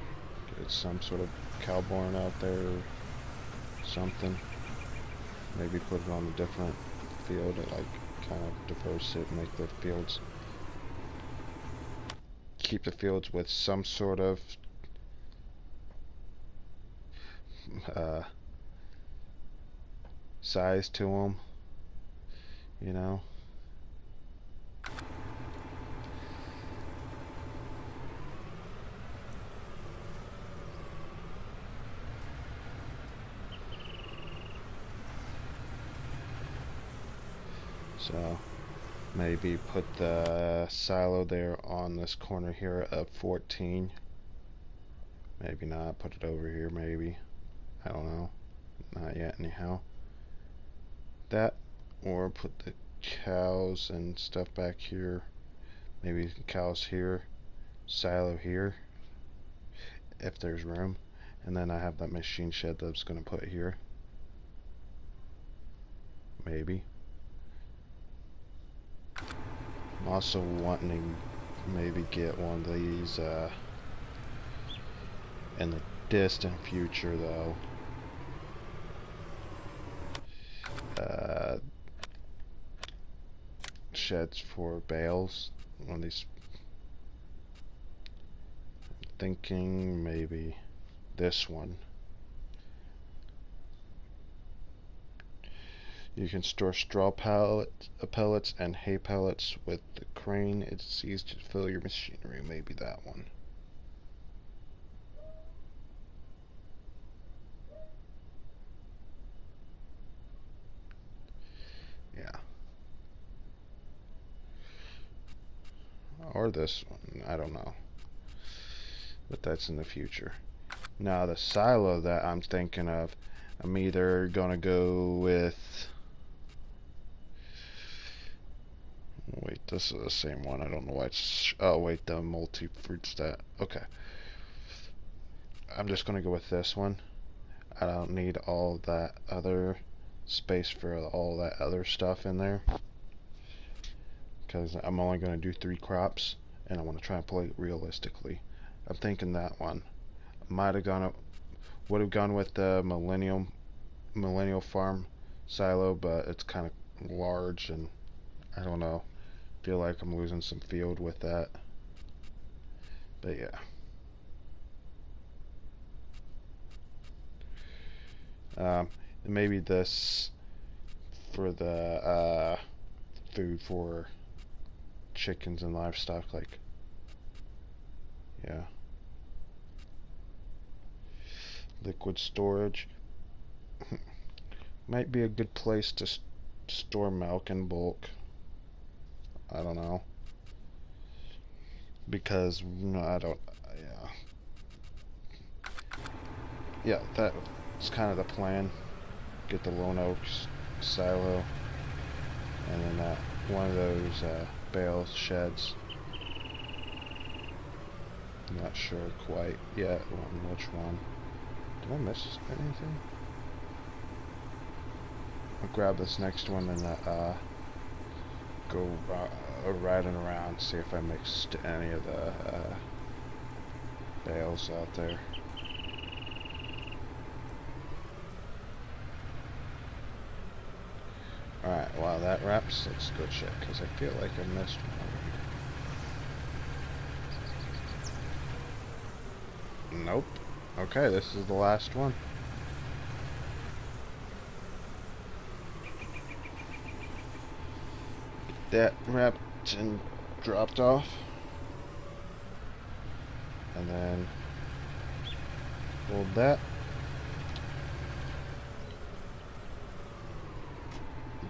get some sort of cow barn out there or something. Maybe put it on a different field, like kind of diverse it, make the fields, keep the fields with some sort of size to them, you know. So maybe put the silo there on this corner here of 14. Maybe not, put it over here maybe. I don't know. Not yet anyhow. That, or put the cows and stuff back here. Maybe cows here, silo here, if there's room. And then I have that machine shed that I was going to put here. Maybe. I'm also wanting to maybe get one of these in the distant future though. Sheds for bales. One of these. Thinking maybe this one. You can store straw pellets and hay pellets with the crane. It's easy to fill your machinery. Maybe that one. Yeah. Or this one. I don't know. But that's in the future. Now the silo that I'm thinking of, I'm either gonna go with... Wait, this is the same one. I don't know why it's... Oh, wait, the multi-fruit stat. Okay. I'm just gonna go with this one. I don't need all that other space for all that other stuff in there. Because I'm only gonna do 3 crops, and I want to try and play it realistically. I'm thinking that one. Might have gone... Would have gone with the Millennial Farm silo, but it's kind of large, and I don't know. Feel like I'm losing some field with that. But yeah. Maybe this for the food for chickens and livestock, like, yeah. liquid storage. Might be a good place to store milk in bulk. I don't know. Because, no, I don't, yeah. Yeah, that's kind of the plan. Get the Lone Oaks silo. And then one of those bale sheds. I'm not sure quite yet on which one. Did I miss anything? I'll grab this next one and go riding around, see if I mixed any of the bales out there. Alright, while that wraps, let's go check, because I feel like I missed one over here. Nope. Okay, this is the last one. That wrapped and dropped off. And then hold that.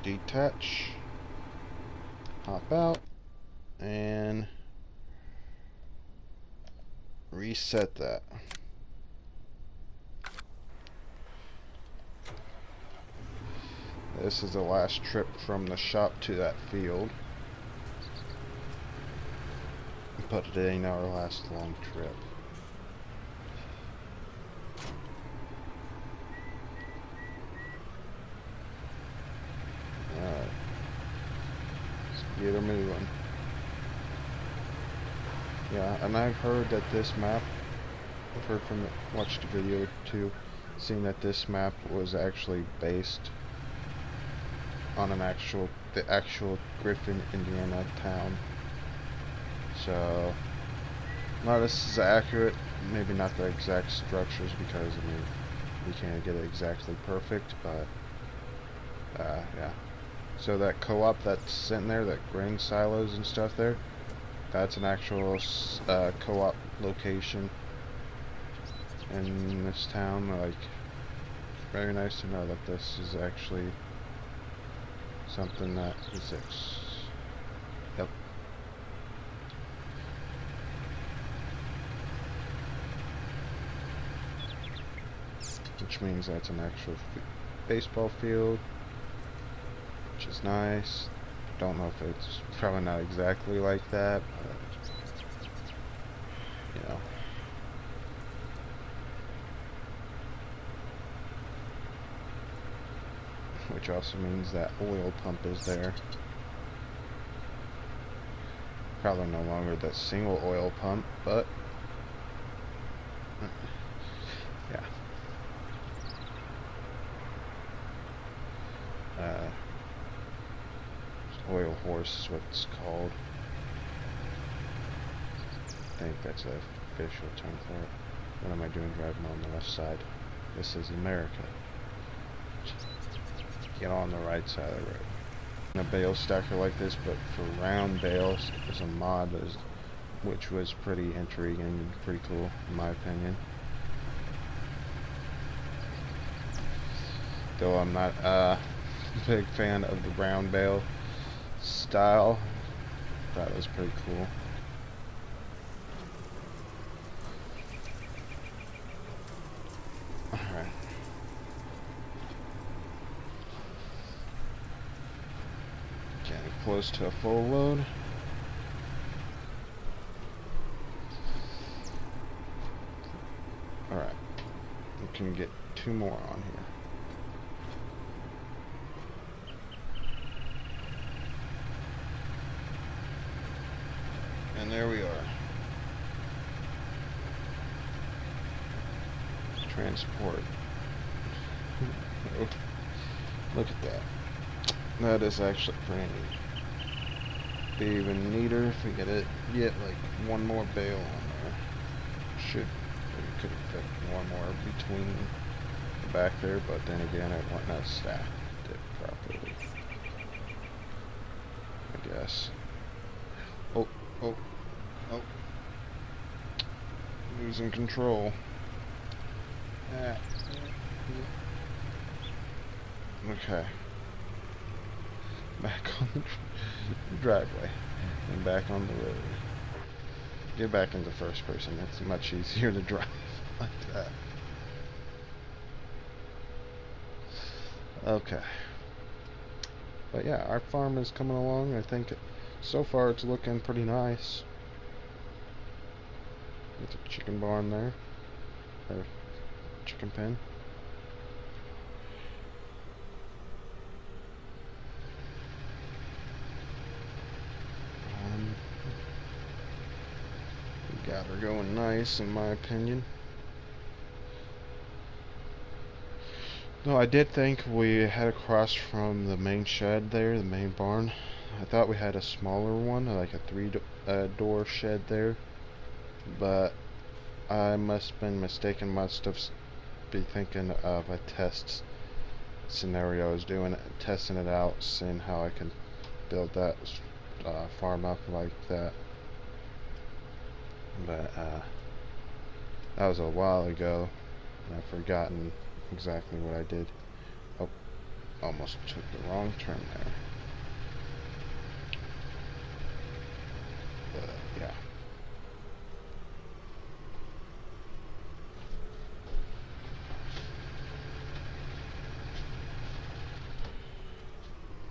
Detach. Hop out. And reset that. This is the last trip from the shop to that field. But it ain't our last long trip. Alright. Let's get her moving. Yeah, and I've heard that this map, I've heard from watched a video too, seen that this map was actually based on the actual Griffin, Indiana town. So, none of this is accurate. Maybe not the exact structures because, I mean, we can't get it exactly perfect, but, yeah. So that co-op that's sitting there, that grain silos and stuff there, that's an actual co-op location in this town. Like, it's very nice to know that this is actually something that exists. Yep. Which means that's an actual baseball field, which is nice. Don't know if it's probably not exactly like that, but you know. Which also means that oil pump is there. Probably no longer the single oil pump, but yeah. Oil horse is what it's called. I think that's the official term for it. What am I doing driving on the left side? This is America. Get on the right side of the road. A bale stacker like this, but for round bales, there's a mod which was pretty intriguing and pretty cool, in my opinion. Though I'm not a big fan of the round bale style, that was pretty cool. Alright. Getting close to a full load. Alright. We can get 2 more on here. And there we are. Transport. Oh, look at that. That is actually pretty neat. Be even neater if we get like 1 more bale on there. We could have fit 1 more between the back there, but then again, it wouldn't have stacked it properly, I guess. Oh. Losing control. Ah. Okay. Back on the driveway. And back on the road. Get back into first person. It's much easier to drive like that. Okay. But yeah, our farm is coming along. I think so far it's looking pretty nice. There's a chicken barn there. Or chicken pen. We got her going nice, in my opinion. No, I did think we had across from the main shed there, the main barn. I thought we had a smaller one, like a three-door shed there. But I must have been mistaken, must have been thinking of a test scenario. I was testing it out, seeing how I can build that farm up like that. But that was a while ago, and I've forgotten exactly what I did. Oh, almost took the wrong turn there. But yeah.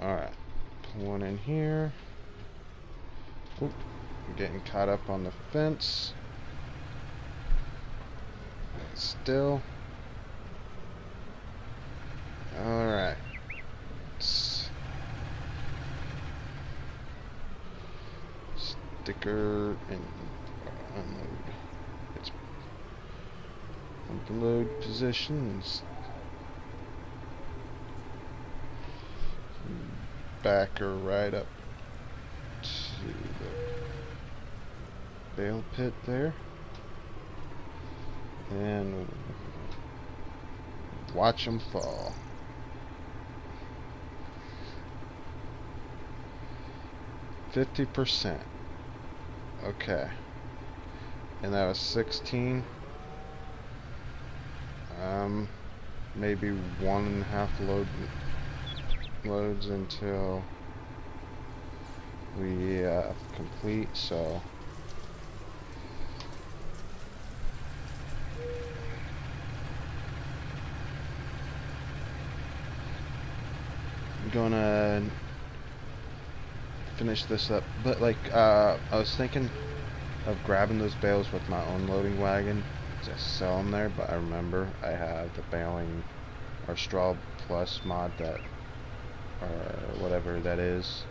Alright, one in here. Oop, I'm getting caught up on the fence. Still. Alright. Sticker and unload. It's on the load position. Back her right up to the bale pit there. And watch them fall. %. Okay. And that was 16. Maybe 1.5 loads until we complete, so I'm gonna finish this up. But like I was thinking of grabbing those bales with my own loading wagon, just sell them there, but I remember I have the baling or straw plus mod, that or whatever that is,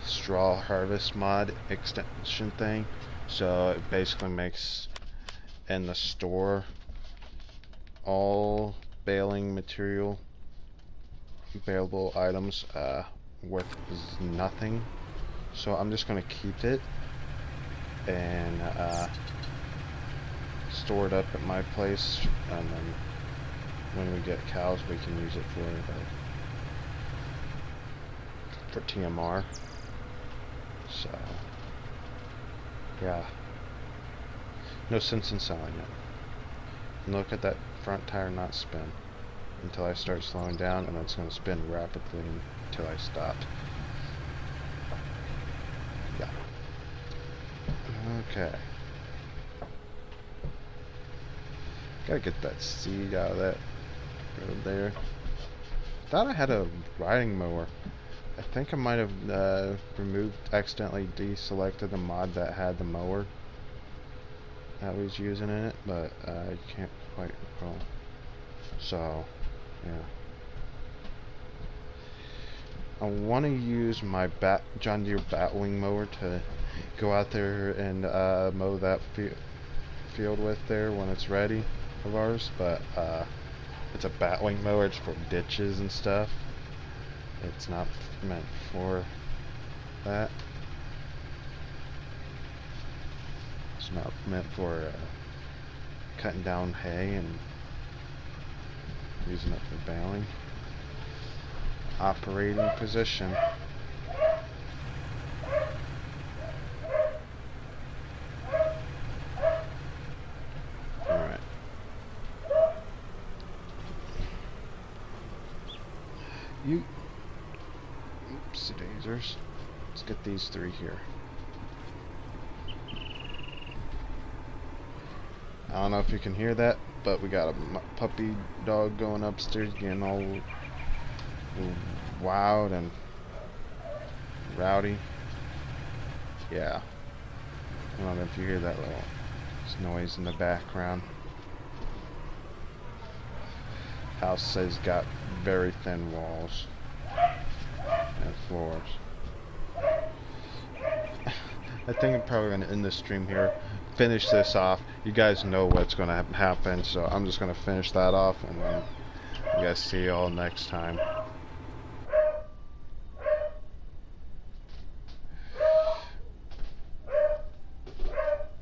straw harvest mod extension thing. So it basically makes in the store all baling material, baleable items worth nothing. So I'm just gonna keep it and store it up at my place, and then when we get cows we can use it for TMR. So yeah, no sense in selling it. And look at that front tire not spin until I start slowing down, and it's going to spin rapidly until I stop. Yeah. Okay. Gotta get that seed out of that road there. Thought I had a riding mower. I think I might have accidentally deselected the mod that had the mower that was using in it, but I can't quite recall. So, yeah. I want to use my John Deere Batwing mower to go out there and mow that field with there when it's ready of ours, but it's a Batwing mower. It's for ditches and stuff. It's not meant for that. It's not meant for cutting down hay and using it for baling. Operating position. Alright. You. Oopsie daisers. Let's get these 3 here. I don't know if you can hear that, but we got a puppy dog going upstairs getting all wild and rowdy. Yeah. I don't know if you hear that little noise in the background. House has got very thin walls and floors. I think I'm probably going to end the stream here. Finish this off. You guys know what's going to happen, so I'm just going to finish that off, and then you guys see you all next time.